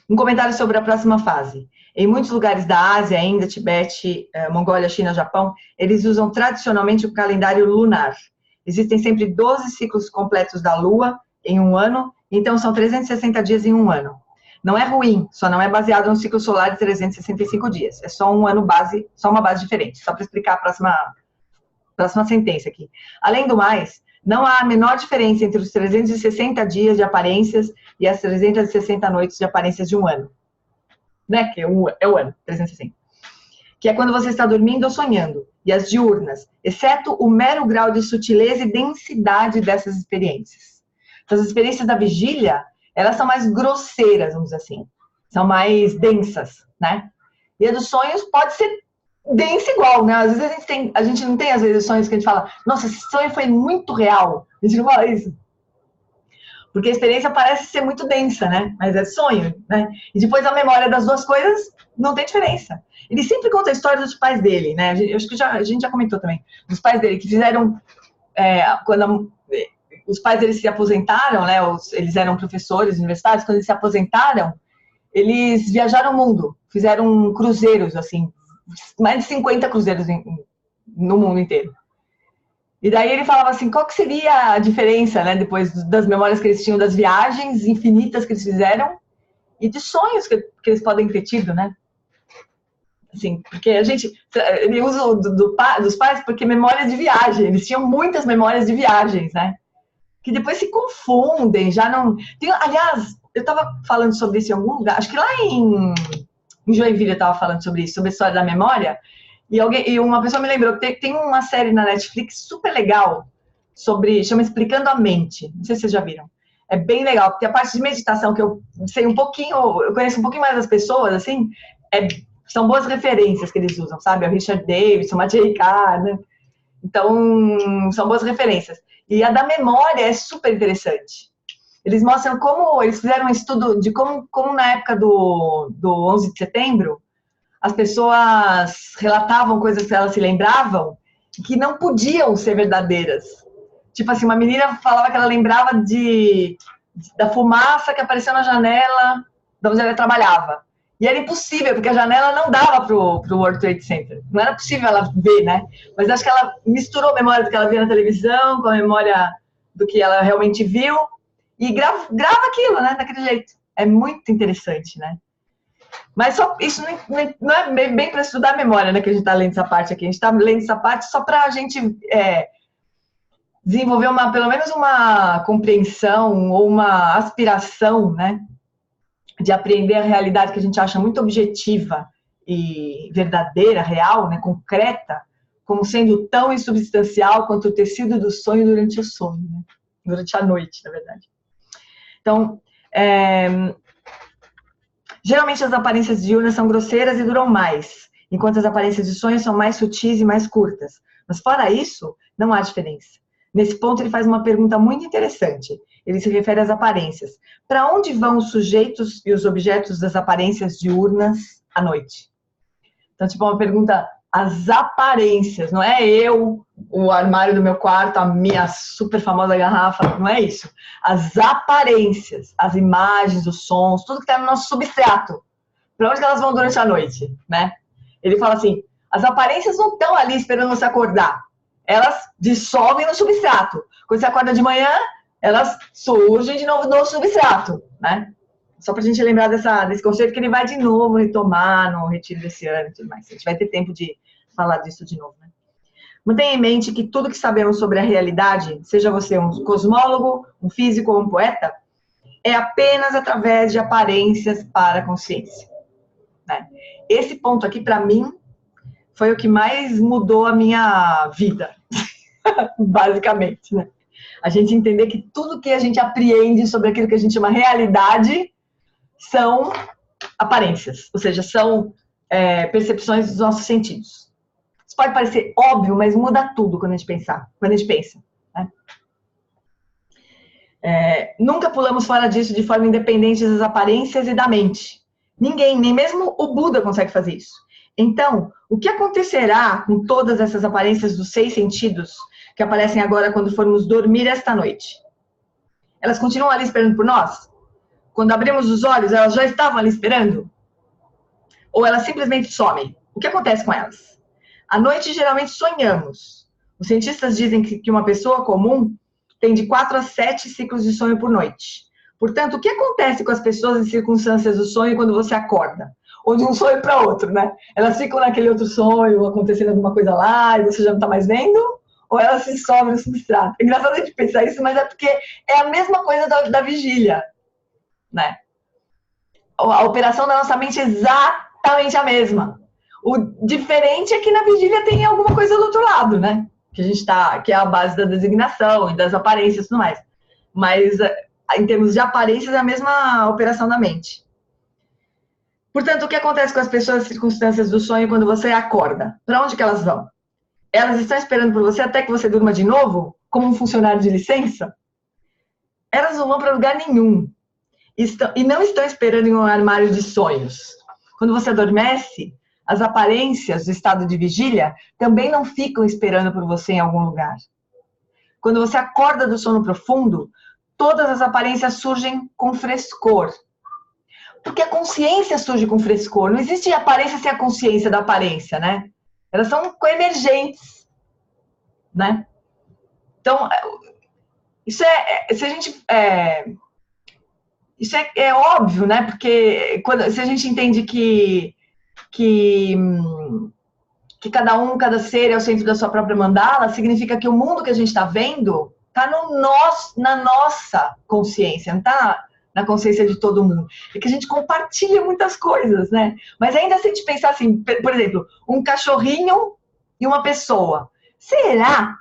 Um comentário sobre a próxima fase. Em muitos lugares da Ásia, Índia, Tibete, Mongólia, China, Japão, eles usam tradicionalmente o calendário lunar. Existem sempre 12 ciclos completos da Lua em um ano, então são 360 dias em um ano. Não é ruim, só não é baseado no ciclo solar de 365 dias. É só um ano base, só uma base diferente. Só para explicar a próxima sentença aqui. Além do mais, não há a menor diferença entre os 360 dias de aparências e as 360 noites de aparências de um ano. Né? Que é o ano, 360. que é quando você está dormindo ou sonhando, e as diurnas, exceto o mero grau de sutileza e densidade dessas experiências. Então, as experiências da vigília, elas são mais grosseiras, vamos dizer assim, são mais densas, né? E a dos sonhos pode ser densa igual, né? Às vezes a gente não tem, às vezes, sonhos que a gente fala, nossa, esse sonho foi muito real. A gente não fala isso. Porque a experiência parece ser muito densa, né? Mas é sonho, né? E depois a memória das duas coisas não tem diferença. Ele sempre conta a história dos pais dele, né? Eu acho que a gente já comentou também. Dos pais dele, que fizeram... quando os pais deles se aposentaram, né? Eles eram professores universitários. Quando eles se aposentaram, eles viajaram o mundo. Fizeram cruzeiros, assim. Mais de 50 cruzeiros no mundo inteiro. E daí ele falava assim, qual que seria a diferença, né, depois das memórias que eles tinham das viagens infinitas que eles fizeram e de sonhos que eles podem ter tido, né? Assim, porque ele usa dos pais porque memória de viagem, eles tinham muitas memórias de viagens, né? Que depois se confundem, já não... aliás, eu estava falando sobre isso em algum lugar, acho que lá em Joinville eu estava falando sobre isso, sobre a história da memória. E uma pessoa me lembrou que tem uma série na Netflix super legal chama Explicando a Mente. Não sei se vocês já viram. É bem legal, porque a parte de meditação que eu sei um pouquinho, eu conheço um pouquinho mais das pessoas, assim, são boas referências que eles usam, sabe? O Richard Davidson, o Mathieu Ricard, né? Então, são boas referências. E a da memória é super interessante. Eles mostram como, eles fizeram um estudo de como na época do 11 de setembro, as pessoas relatavam coisas que elas se lembravam que não podiam ser verdadeiras. Tipo assim, uma menina falava que ela lembrava da fumaça que apareceu na janela de onde ela trabalhava. E era impossível, porque a janela não dava pro World Trade Center. Não era possível ela ver, né? Mas acho que ela misturou a memória do que ela via na televisão com a memória do que ela realmente viu e grava aquilo, né? Daquele jeito. É muito interessante, né? Mas isso não é bem para estudar a memória, né, que a gente está lendo essa parte aqui. A gente está lendo essa parte só para a gente desenvolver pelo menos uma compreensão ou uma aspiração, né, de aprender a realidade que a gente acha muito objetiva e verdadeira, real, né, concreta, como sendo tão insubstancial quanto o tecido do sonho durante o sonho, né? Durante a noite, na verdade. Então, geralmente as aparências diurnas são grosseiras e duram mais, enquanto as aparências de sonhos são mais sutis e mais curtas. Mas fora isso, não há diferença. Nesse ponto ele faz uma pergunta muito interessante. Ele se refere às aparências. Para onde vão os sujeitos e os objetos das aparências diurnas à noite? Então, tipo, uma pergunta, as aparências, não é o armário do meu quarto, a minha super famosa garrafa, não é isso. As aparências, as imagens, os sons, tudo que está no nosso substrato. Para onde elas vão durante a noite, né? Ele fala assim, as aparências não estão ali esperando você acordar. Elas dissolvem no substrato. Quando você acorda de manhã, elas surgem de novo no substrato, né? Só para a gente lembrar desse conceito que ele vai de novo retomar no retiro desse ano e tudo mais. A gente vai ter tempo de falar disso de novo, né? Mantenha em mente que tudo que sabemos sobre a realidade, seja você um cosmólogo, um físico ou um poeta, é apenas através de aparências para a consciência, né? Esse ponto aqui, para mim, foi o que mais mudou a minha vida, basicamente, né? A gente entender que tudo que a gente apreende sobre aquilo que a gente chama realidade são aparências, ou seja, são percepções dos nossos sentidos. Isso pode parecer óbvio, mas muda tudo quando a gente pensa, né? Nunca pulamos fora disso de forma independente das aparências e da mente. Ninguém, nem mesmo o Buda consegue fazer isso. Então, o que acontecerá com todas essas aparências dos 6 sentidos que aparecem agora quando formos dormir esta noite? Elas continuam ali esperando por nós? Quando abrimos os olhos, elas já estavam ali esperando? Ou elas simplesmente somem? O que acontece com elas? À noite, geralmente, sonhamos. Os cientistas dizem que uma pessoa comum tem de 4 a 7 ciclos de sonho por noite. Portanto, o que acontece com as pessoas em circunstâncias do sonho quando você acorda? Ou de um sonho para outro, né? Elas ficam naquele outro sonho, acontecendo alguma coisa lá, e você já não está mais vendo? Ou elas se somem no substrato? É engraçado a gente pensar isso, mas é porque é a mesma coisa da vigília, né? A operação da nossa mente é exatamente a mesma. O diferente é que na vigília tem alguma coisa do outro lado, né? Que a gente tá, que é a base da designação e das aparências e tudo mais. Mas em termos de aparências é a mesma operação da mente. Portanto, o que acontece com as pessoas, as circunstâncias do sonho quando você acorda? Para onde que elas vão? Elas estão esperando por você até que você durma de novo, como um funcionário de licença? Elas não vão para lugar nenhum. E não estão esperando em um armário de sonhos. Quando você adormece, as aparências do estado de vigília também não ficam esperando por você em algum lugar. Quando você acorda do sono profundo, todas as aparências surgem com frescor. Porque a consciência surge com frescor. Não existe aparência sem a consciência da aparência, né? Elas são coemergentes, né? Então, isso se a gente... Isso é óbvio, né? Porque se a gente entende que cada ser é o centro da sua própria mandala, significa que o mundo que a gente está vendo está na nossa consciência, não está na consciência de todo mundo. É que a gente compartilha muitas coisas, né? Mas ainda se a gente pensar assim, por exemplo, um cachorrinho e uma pessoa. Será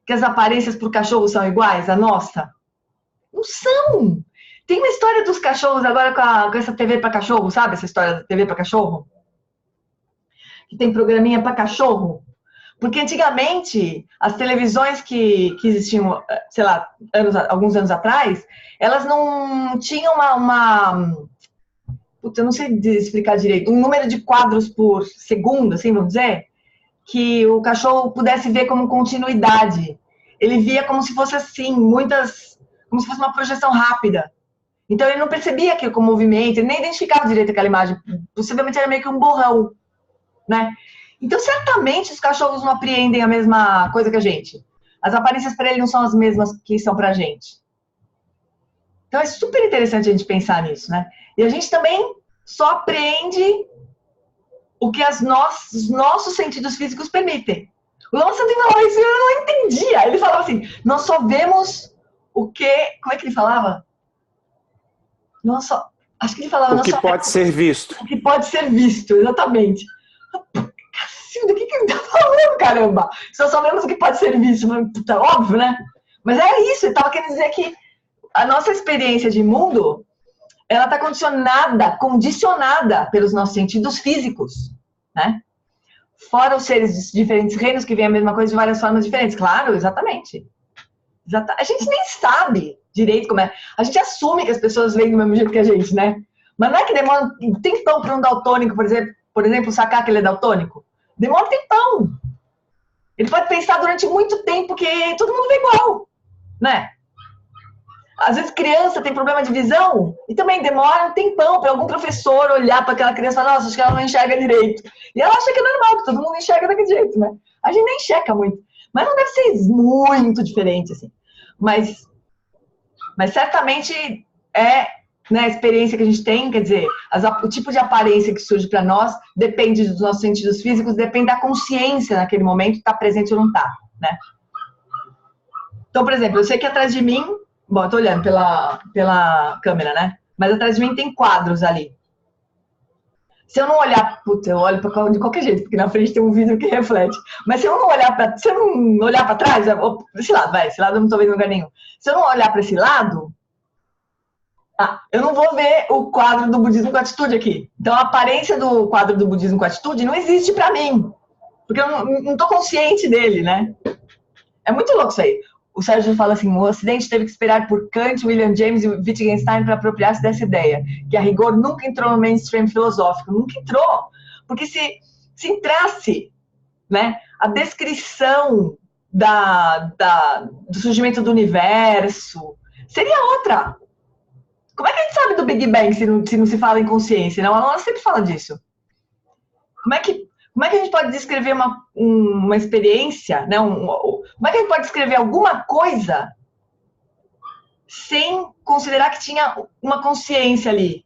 que as aparências para o cachorro são iguais à nossa? Não são! Tem uma história dos cachorros agora com essa TV para cachorro, sabe? Essa história da TV para cachorro? Que tem programinha para cachorro. Porque antigamente, as televisões que existiam, sei lá, alguns anos atrás, elas não tinham eu não sei explicar direito, um número de quadros por segundo, assim, vamos dizer, que o cachorro pudesse ver como continuidade. Ele via como se fosse assim, como se fosse uma projeção rápida. Então, ele não percebia aquilo como movimento, ele nem identificava direito aquela imagem. Possivelmente era meio que um borrão, né? Então, certamente, os cachorros não apreendem a mesma coisa que a gente. As aparências para ele não são as mesmas que são para a gente. Então, é super interessante a gente pensar nisso, né? E a gente também só apreende o que os nossos sentidos físicos permitem. O Lao Tzu falava isso e eu não entendia. Ele falava assim, nós só vemos o que... Como é que ele falava? Acho que ele falava... O que pode ser visto. O que pode ser visto, exatamente. Cacilda, o que ele tá falando, caramba? Só vemos o que pode ser visto. Puta, óbvio, né? Mas é isso, ele tava querendo dizer que a nossa experiência de mundo, ela está condicionada pelos nossos sentidos físicos, né? Fora os seres de diferentes reinos que veem a mesma coisa de várias formas diferentes. Claro, exatamente. A gente nem sabe direito como é. A gente assume que as pessoas veem do mesmo jeito que a gente, né? Mas não é que demora um tempão para um daltônico, por exemplo, sacar que ele é daltônico. Demora um tempão. Ele pode pensar durante muito tempo que todo mundo vê igual, né? Às vezes criança tem problema de visão e também demora um tempão para algum professor olhar para aquela criança e falar, nossa, acho que ela não enxerga direito. E ela acha que é normal, que todo mundo enxerga daquele jeito, né? A gente nem checa muito. Mas não deve ser muito diferente, assim. Mas certamente né, a experiência que a gente tem, quer dizer, o tipo de aparência que surge para nós depende dos nossos sentidos físicos, depende da consciência naquele momento, está presente ou não está, né? Então, por exemplo, eu sei que atrás de mim, bom, eu tô olhando pela câmera, né? Mas atrás de mim tem quadros ali. Se eu não olhar, puta, eu olho de qualquer jeito, porque na frente tem um vidro que reflete. Mas se eu não olhar para trás, esse lado eu não tô vendo em lugar nenhum. Se eu não olhar para esse lado, eu não vou ver o quadro do budismo com atitude aqui. Então a aparência do quadro do budismo com atitude não existe para mim, porque eu não tô consciente dele, né? É muito louco isso aí. O Sérgio fala assim, o Ocidente teve que esperar por Kant, William James e Wittgenstein para apropriar-se dessa ideia, que a rigor nunca entrou no mainstream filosófico. Nunca entrou. Porque se entrasse, né, a descrição do surgimento do universo, seria outra. Como é que a gente sabe do Big Bang se não se fala em consciência? Não? A Lona sempre fala disso. Como é que a gente pode descrever uma experiência, né? Como é que a gente pode descrever alguma coisa sem considerar que tinha uma consciência ali,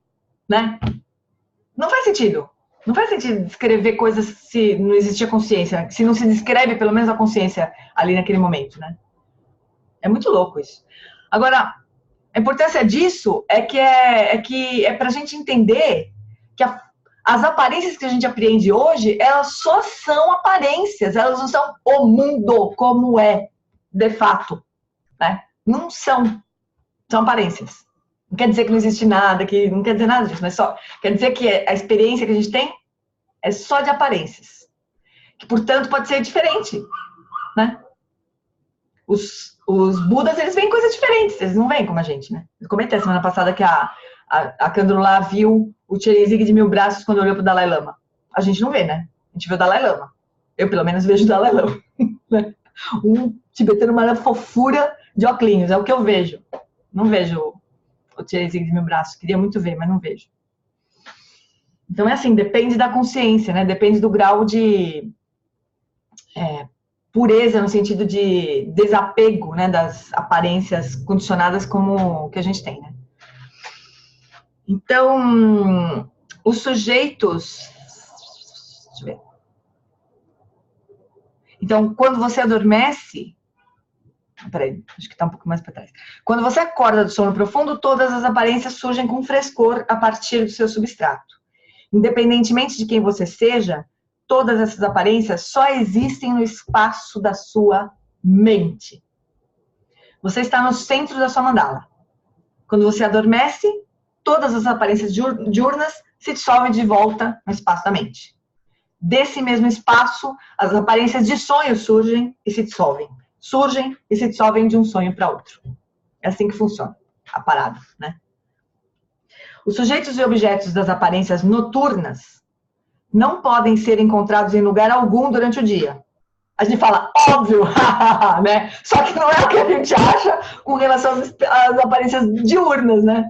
né? Não faz sentido. Não faz sentido descrever coisas se não existia consciência, se não se descreve pelo menos a consciência ali naquele momento, né? É muito louco isso. Agora, a importância disso é que é para a gente entender que as aparências que a gente apreende hoje, elas só são aparências, elas não são o mundo como é, de fato, né? Não são, são aparências. Não quer dizer que não existe nada, que não quer dizer nada disso, mas só quer dizer que a experiência que a gente tem é só de aparências, que portanto pode ser diferente, né? Os Budas, eles veem coisas diferentes, eles não veem como a gente, né? Eu comentei semana passada que a Kandrolá viu o Tcherenzig de 1000 braços quando olhou pro Dalai Lama. A gente não vê, né? A gente vê o Dalai Lama. Eu, pelo menos, vejo o Dalai Lama. Um tibetano, uma fofura de óculos, é o que eu vejo. Não vejo o Tcherenzig de 1000 braços. Queria muito ver, mas não vejo. Então, é assim, depende da consciência, né? Depende do grau de pureza, no sentido de desapego, né? Das aparências condicionadas como que a gente tem, né? Então, os sujeitos... Deixa eu ver. Então, quando você adormece... Peraí, acho que está um pouco mais para trás. Quando você acorda do sono profundo, todas as aparências surgem com frescor a partir do seu substrato. Independentemente de quem você seja, todas essas aparências só existem no espaço da sua mente. Você está no centro da sua mandala. Quando você adormece, todas as aparências diurnas se dissolvem de volta no espaço da mente. Desse mesmo espaço, as aparências de sonho surgem e se dissolvem. Surgem e se dissolvem de um sonho para outro. É assim que funciona a parada, né? Os sujeitos e objetos das aparências noturnas não podem ser encontrados em lugar algum durante o dia. A gente fala, óbvio, né? Só que não é o que a gente acha com relação às aparências diurnas, né?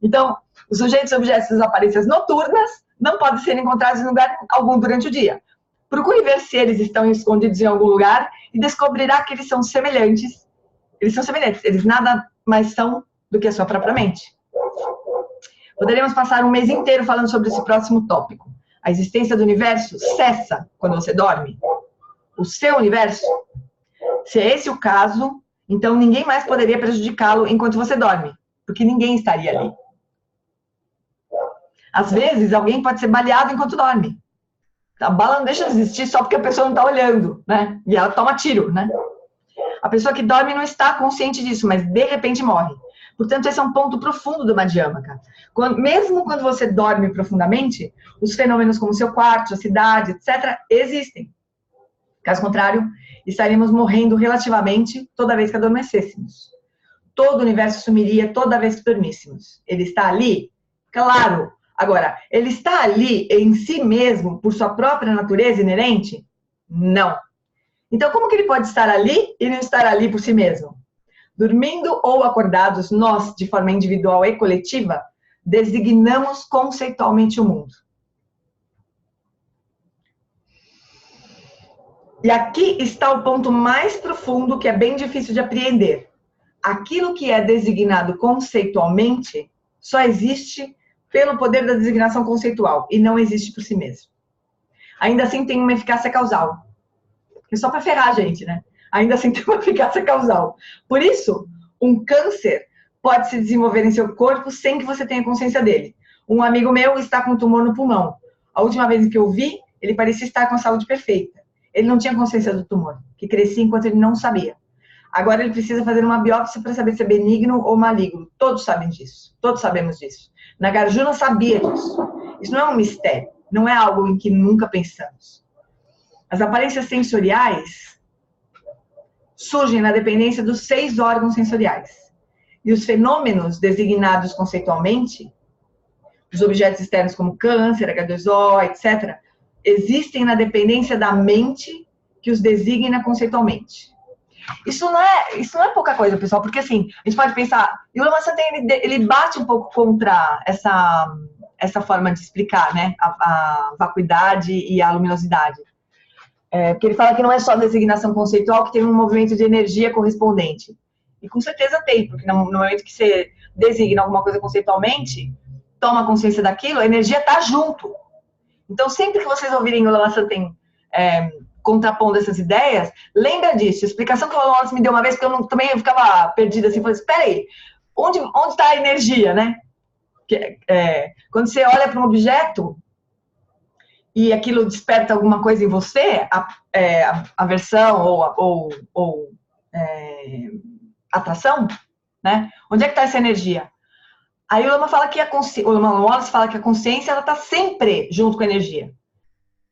Então, os sujeitos e objetos das aparências noturnas não podem ser encontrados em lugar algum durante o dia. Procure ver se eles estão escondidos em algum lugar e descobrirá que eles são semelhantes. Eles são semelhantes, eles nada mais são do que a sua própria mente. Poderíamos passar um mês inteiro falando sobre esse próximo tópico. A existência do universo cessa quando você dorme. O seu universo. Se é esse o caso, então ninguém mais poderia prejudicá-lo enquanto você dorme, porque ninguém estaria ali. Às vezes, alguém pode ser baleado enquanto dorme. A bala não deixa de existir só porque a pessoa não está olhando, né? E ela toma tiro, né? A pessoa que dorme não está consciente disso, mas de repente morre. Portanto, esse é um ponto profundo do Madhyamaka. Mesmo quando você dorme profundamente, os fenômenos como seu quarto, a cidade, etc., existem. Caso contrário, estaríamos morrendo relativamente toda vez que adormecêssemos. Todo o universo sumiria toda vez que dormíssemos. Ele está ali? Claro! Agora, ele está ali em si mesmo, por sua própria natureza inerente? Não. Então, como que ele pode estar ali e não estar ali por si mesmo? Dormindo ou acordados, nós, de forma individual e coletiva, designamos conceitualmente o mundo. E aqui está o ponto mais profundo, que é bem difícil de apreender. Aquilo que é designado conceitualmente só existe pelo poder da designação conceitual e não existe por si mesmo. Ainda assim tem uma eficácia causal. É só para ferrar a gente, né? Ainda assim tem uma eficácia causal. Por isso, um câncer pode se desenvolver em seu corpo sem que você tenha consciência dele. Um amigo meu está com um tumor no pulmão. A última vez que eu vi, ele parecia estar com a saúde perfeita. Ele não tinha consciência do tumor, que crescia enquanto ele não sabia. Agora ele precisa fazer uma biópsia para saber se é benigno ou maligno. Todos sabem disso. Todos sabemos disso. Nagarjuna sabia disso. Isso não é um mistério. Não é algo em que nunca pensamos. As aparências sensoriais surgem na dependência dos 6 órgãos sensoriais. E os fenômenos designados conceitualmente, os objetos externos como câncer, H2O, etc., existem na dependência da mente que os designa conceitualmente. Isso não é pouca coisa, pessoal, porque assim, a gente pode pensar, e o Lama Santen, ele bate um pouco contra essa forma de explicar, né, a vacuidade e a luminosidade. Porque ele fala que não é só designação conceitual, que tem um movimento de energia correspondente. E com certeza tem, porque no momento que você designa alguma coisa conceitualmente, toma consciência daquilo, a energia está junto. Então, sempre que vocês ouvirem o Lama Santen contrapondo essas ideias, lembra disso. A explicação que o Lama me deu uma vez, porque eu ficava perdida assim, falei, espera aí, onde está a energia, né? Quando você olha para um objeto, e aquilo desperta alguma coisa em você, aversão ou atração, né? Onde é que está essa energia? Aí o Lama fala que o Lama Wallace fala que a consciência ela está sempre junto com a energia.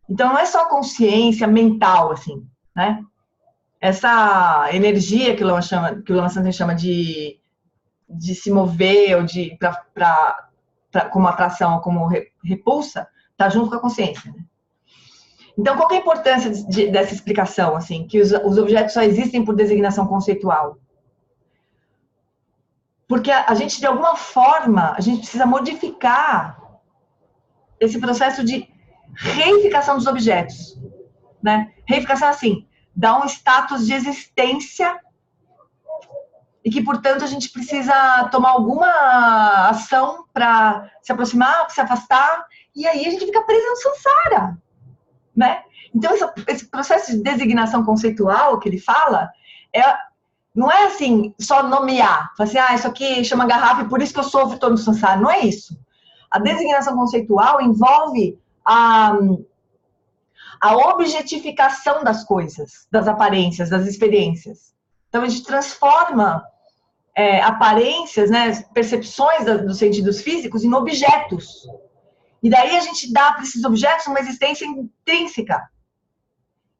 Então não é só consciência mental, assim, né? Essa energia que o Lama Santen chama de se mover ou como atração ou como repulsa, está junto com a consciência, né? Então, qual que é a importância dessa explicação, assim, que os objetos só existem por designação conceitual? Porque a gente, de alguma forma, a gente precisa modificar esse processo de reificação dos objetos, né? Reificação, assim, dá um status de existência e que, portanto, a gente precisa tomar alguma ação para se aproximar, se afastar, e aí a gente fica preso no samsara, né? Então, esse processo de designação conceitual que ele fala, não é assim, só nomear, falar assim, isso aqui chama garrafa e por isso que eu sofro todo no samsara, não é isso. A designação conceitual envolve a objetificação das coisas, das aparências, das experiências. Então, a gente transforma aparências, né, percepções dos sentidos físicos em objetos. E daí a gente dá para esses objetos uma existência intrínseca.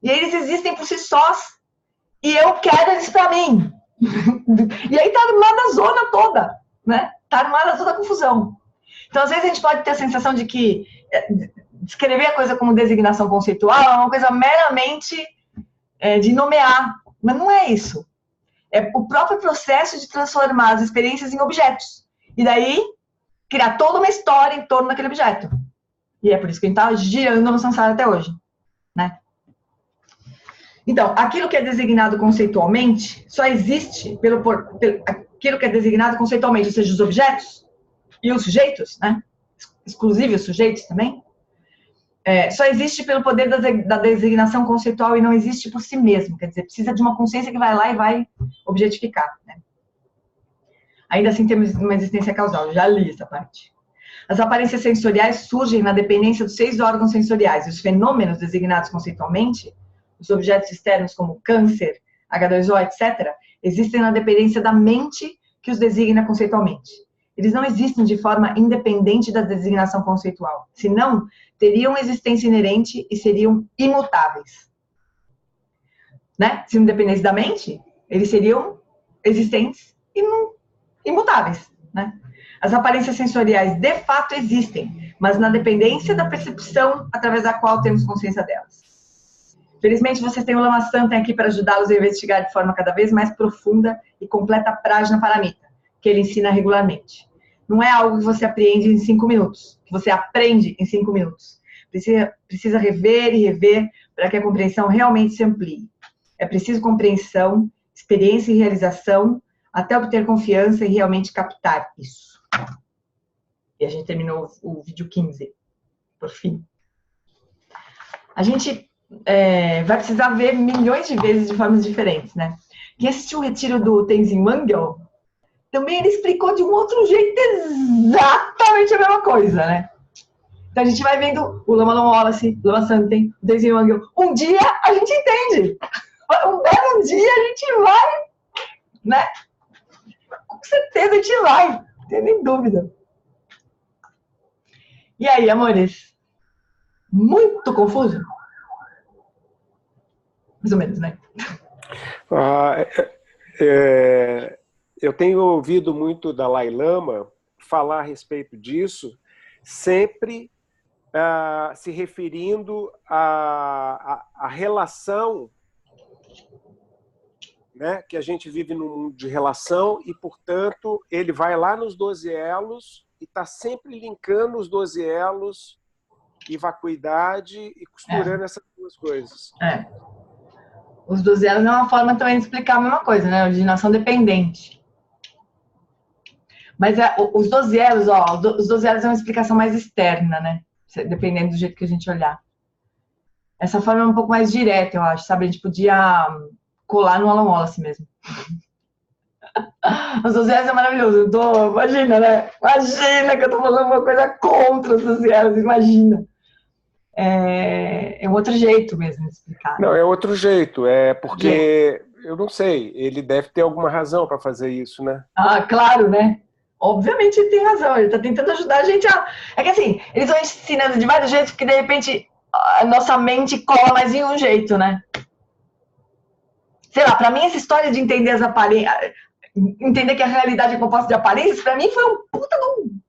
E aí eles existem por si sós. E eu quero eles para mim. E aí tá armada a zona toda, né? Tá armada toda a confusão. Então, às vezes, a gente pode ter a sensação de que descrever a coisa como designação conceitual é uma coisa meramente de nomear. Mas não é isso. É o próprio processo de transformar as experiências em objetos. E daí, criar toda uma história em torno daquele objeto. E é por isso que a gente está girando no samsara até hoje, né? Então, aquilo que é designado conceitualmente só existe aquilo que é designado conceitualmente, ou seja, os objetos e os sujeitos, né? Exclusive os sujeitos também, só existe pelo poder da designação conceitual e não existe por si mesmo. Quer dizer, precisa de uma consciência que vai lá e vai objetificar, né? Ainda assim temos uma existência causal, já li essa parte. As aparências sensoriais surgem na dependência dos 6 órgãos sensoriais e os fenômenos designados conceitualmente, os objetos externos como câncer, H2O, etc., existem na dependência da mente que os designa conceitualmente. Eles não existem de forma independente da designação conceitual, senão teriam existência inerente e seriam imutáveis. Né? Se não dependesse da mente, eles seriam existentes e imutáveis. Né? As aparências sensoriais de fato existem, mas na dependência da percepção através da qual temos consciência delas. Felizmente, vocês têm o Lama Santen aqui para ajudá-los a investigar de forma cada vez mais profunda e completa a Prajna Paramita, que ele ensina regularmente. Não é algo que você apreende em 5 minutos, que você aprende em 5 minutos. Precisa rever e rever para que a compreensão realmente se amplie. É preciso compreensão, experiência e realização até obter confiança e realmente captar isso. E a gente terminou o vídeo 15, por fim. A gente vai precisar ver milhões de vezes de formas diferentes, né? Quem assistiu o retiro do Tenzin Wangyal, também ele explicou de um outro jeito exatamente a mesma coisa, né? Então a gente vai vendo o Lama Wallace, o Lama Santen, o Tenzin Wangyal. Um dia a gente entende. Um belo dia a gente vai, né? Com certeza a gente vai, não tem nem dúvida. E aí, amores? Muito confuso? Mais ou menos, né? Eu tenho ouvido muito Dalai Lama falar a respeito disso, sempre se referindo à relação, né, que a gente vive num mundo de relação e, portanto, ele vai lá nos 12 elos e está sempre linkando os 12 elos e vacuidade e costurando essas duas coisas. Os 12 elos é uma forma também de explicar a mesma coisa, né? Originação dependente. Mas os 12 elos, os 12 elos é uma explicação mais externa, né? Dependendo do jeito que a gente olhar. Essa forma é um pouco mais direta, eu acho, sabe? A gente podia colar no Alan Wallace mesmo. Os 12 elos é maravilhoso. Imagina, né? Imagina que eu tô falando uma coisa contra os 12 elos, imagina. é um outro jeito mesmo de explicar. Não, é outro jeito. É porque, eu não sei, ele deve ter alguma razão para fazer isso, né? Ah, claro, né? Obviamente ele tem razão, ele está tentando ajudar a gente a... É que assim, eles vão ensinando de vários jeitos que de repente a nossa mente cola mais em um jeito, né? Sei lá, pra mim essa história de entender as aparências, entender que a realidade é composta de aparências, pra mim foi um puta de um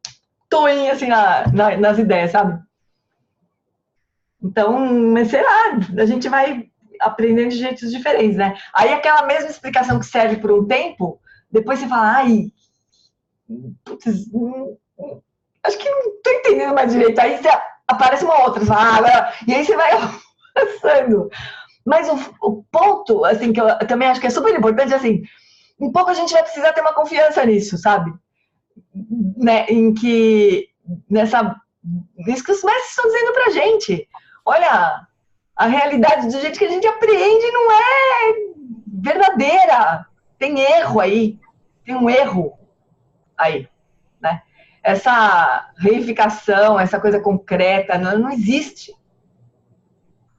toinho assim nas ideias, sabe? Então, mas sei lá, a gente vai aprendendo de jeitos diferentes, né? Aí aquela mesma explicação que serve por um tempo, depois você fala, ai, putz, acho que não tô entendendo mais direito. Aí você, aparece uma outra, você fala, agora... E aí você vai avançando. Mas o ponto, assim, que eu também acho que é super importante, assim, um pouco a gente vai precisar ter uma confiança nisso, sabe? Né? Em que, nisso que os mestres estão dizendo pra gente. Olha, a realidade do jeito que a gente aprende não é verdadeira. Tem erro aí. Tem um erro aí, né? Essa reificação, essa coisa concreta, não existe.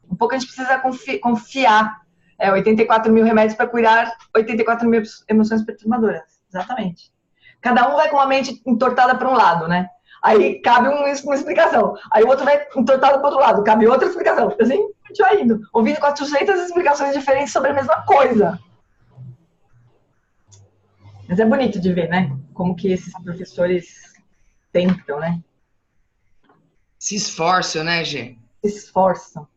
Um pouco a gente precisa confiar. 84 mil remédios para curar 84 mil emoções perturbadoras. Exatamente. Cada um vai com uma mente entortada para um lado, né? Aí cabe uma explicação. Aí o outro vai entortado para o outro lado. Cabe outra explicação. Assim, a gente vai indo. Ouvindo 400 explicações diferentes sobre a mesma coisa. Mas é bonito de ver, né? Como que esses professores tentam, né? Se esforçam, né, Gê? Se esforçam.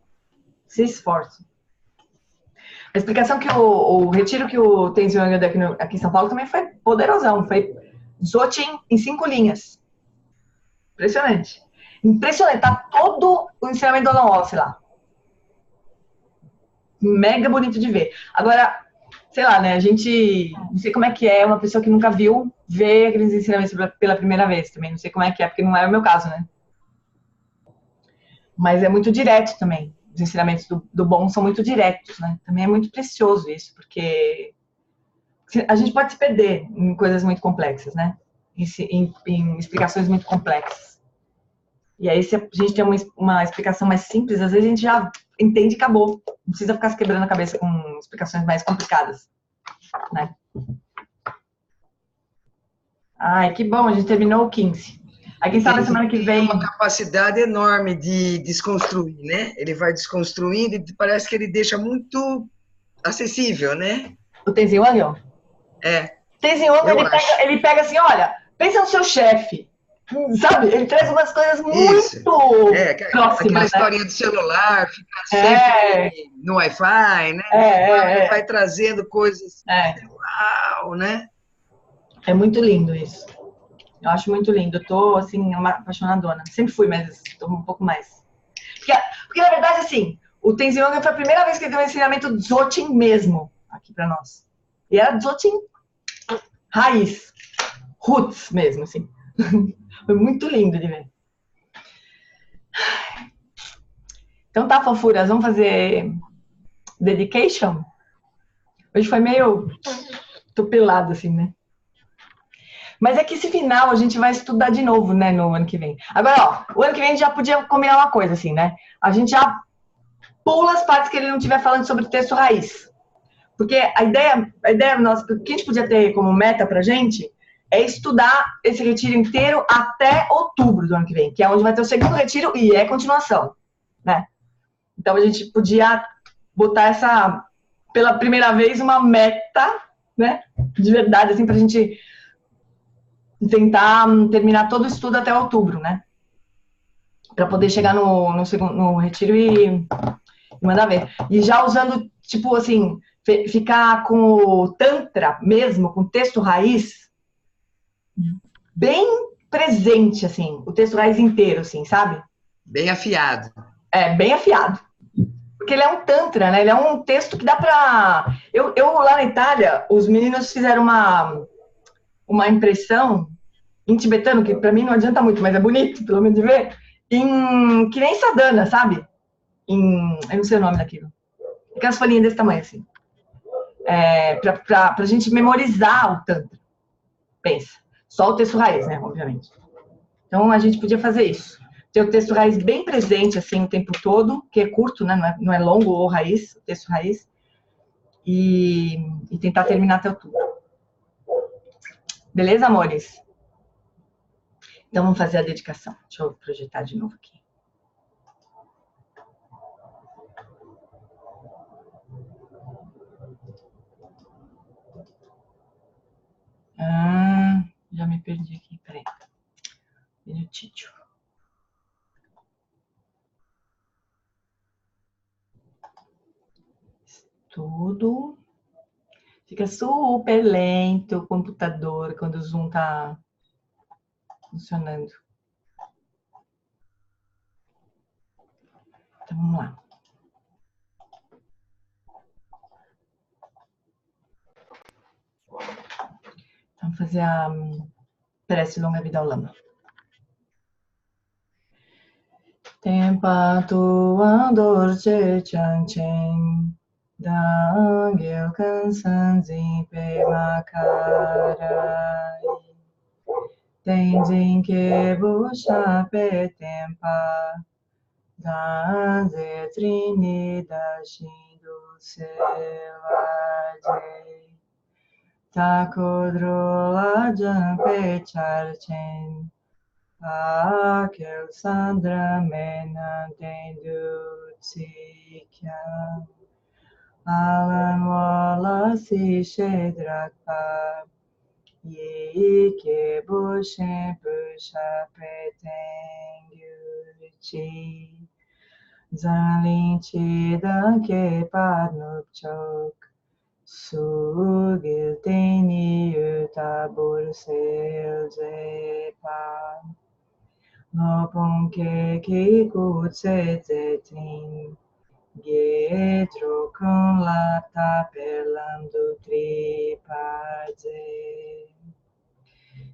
A explicação que o retiro que o Tenzin Wangyal deu aqui em São Paulo também foi poderosão. Foi Dzogchen em 5 linhas. Impressionante. Impressionante. Tá todo o ensinamento do Alan Watts lá. Mega bonito de ver. Agora, sei lá, né? A gente... Não sei como é que é uma pessoa que nunca viu ver aqueles ensinamentos pela primeira vez também. Não sei como é que é, porque não é o meu caso, né? Mas é muito direto também. Os ensinamentos do bom são muito diretos, né? Também é muito precioso isso, porque a gente pode se perder em coisas muito complexas, né? Em explicações muito complexas. E aí, se a gente tem uma explicação mais simples, às vezes a gente já entende e acabou. Não precisa ficar se quebrando a cabeça com explicações mais complicadas, né? Ai, que bom, a gente terminou o 15. Aí quem sabe semana que vem... Tem uma capacidade enorme de desconstruir, né? Ele vai desconstruindo e parece que ele deixa muito acessível, né? O Tenzin Wangyal? É. Tenzin Wangyal, ele pega assim, olha, pensa no seu chefe, sabe? Ele traz umas coisas muito próximas, aquela historinha do celular, ficar sempre no Wi-Fi, né? Vai trazendo coisas... Uau, né? É muito lindo isso. Eu acho muito lindo. Eu tô, assim, apaixonadona. Sempre fui, mas tô um pouco mais. Porque na verdade, assim, o Tenzin Wangyal foi a primeira vez que ele deu um ensinamento Dzogchen mesmo aqui pra nós. E era Dzogchen raiz. Roots mesmo, assim. Foi muito lindo de ver. Então tá, fofuras. Vamos fazer dedication? Hoje foi meio tupelado, assim, né? Mas é que esse final a gente vai estudar de novo, né, no ano que vem. Agora, ó, o ano que vem a gente já podia combinar uma coisa, assim, né? A gente já pula as partes que ele não estiver falando sobre o texto raiz. Porque a ideia nossa, o que a gente podia ter como meta pra gente é estudar esse retiro inteiro até outubro do ano que vem, que é onde vai ter o segundo retiro e é continuação, né? Então a gente podia botar pela primeira vez, uma meta, né, de verdade, assim, pra gente tentar terminar todo o estudo até outubro, né? Para poder chegar no retiro e mandar ver. E já usando, tipo assim, ficar com o Tantra mesmo, com o texto raiz, bem presente, assim, o texto raiz inteiro, assim, sabe? Bem afiado. Bem afiado. Porque ele é um Tantra, né? Ele é um texto que dá pra... Eu lá na Itália, os meninos fizeram uma impressão em tibetano, que pra mim não adianta muito, mas é bonito, pelo menos de ver, que nem sadhana, sabe? Eu não sei o nome daquilo. Aquelas folhinhas desse tamanho, assim. Pra gente memorizar o Tantra. Pensa. Só o texto raiz, né? Obviamente. Então, a gente podia fazer isso. ter o texto raiz bem presente, assim, o tempo todo, que é curto, né? Não é longo ou raiz, o texto raiz, e tentar terminar até outubro. Beleza, amores? Então, vamos fazer a dedicação. Deixa eu projetar de novo aqui. Já me perdi aqui, peraí. Minutinho. Tudo. Fica super lento o computador quando o Zoom tá funcionando. Então, vamos lá. Vamos fazer a prece longa vida ao lama. Tempa tuan dorje chanchen, dangil kansan zinpe makarai. Tenzin ke busha pe tempa, danze trini da shindu sevaje. Takodrola jampe charchen, Aquel Sandra menantendu tsikya, Alan Wallace Shedrakpa, Ye ke bushen pusha pretengyurchi, Zalinchi dan ke padnupchok, Sugil teni utabur selzepa. Lopon ke kutse zetin, Gedro con la tapelando tripaze.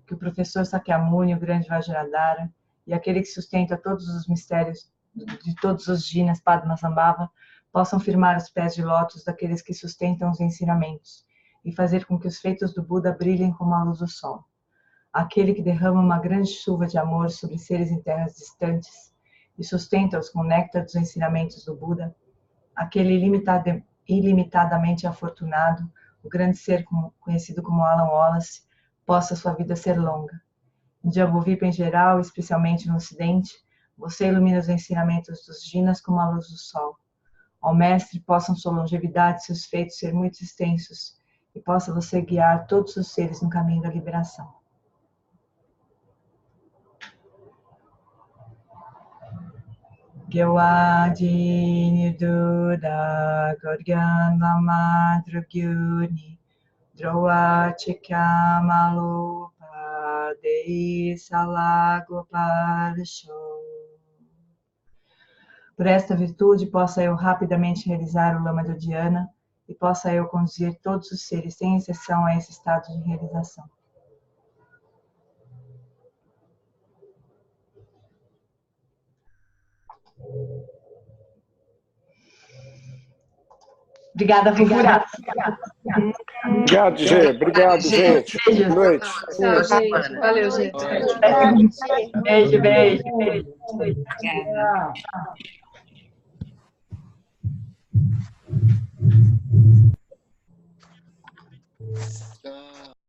Que o professor Sakyamuni, o grande Vajradhara, e aquele que sustenta todos os mistérios de todos os jinas Padmasambhava, possam firmar os pés de lótus daqueles que sustentam os ensinamentos e fazer com que os feitos do Buda brilhem como a luz do sol. Aquele que derrama uma grande chuva de amor sobre seres em terras distantes e sustenta-os com o néctar dos ensinamentos do Buda, aquele ilimitadamente afortunado, o grande ser conhecido como Alan Wallace, possa sua vida ser longa. Em Jambudvipa em geral, especialmente no Ocidente, você ilumina os ensinamentos dos jinas como a luz do sol. Ó Mestre, possam sua longevidade e seus feitos ser muito extensos e possa você guiar todos os seres no caminho da liberação. Gyawadi Nirduda Godgyan Lama Drugyuni Drowa Chikamalupa Dei Salagopalisho. Por esta virtude, possa eu rapidamente realizar o Lama de Dhyana e possa eu conduzir todos os seres, sem exceção, a esse estado de realização. Obrigada, Fufura. Obrigado, Gê. Obrigado, gente. Boa noite. Tchau, gente. Valeu, gente. Beijo, beijo. Obrigada.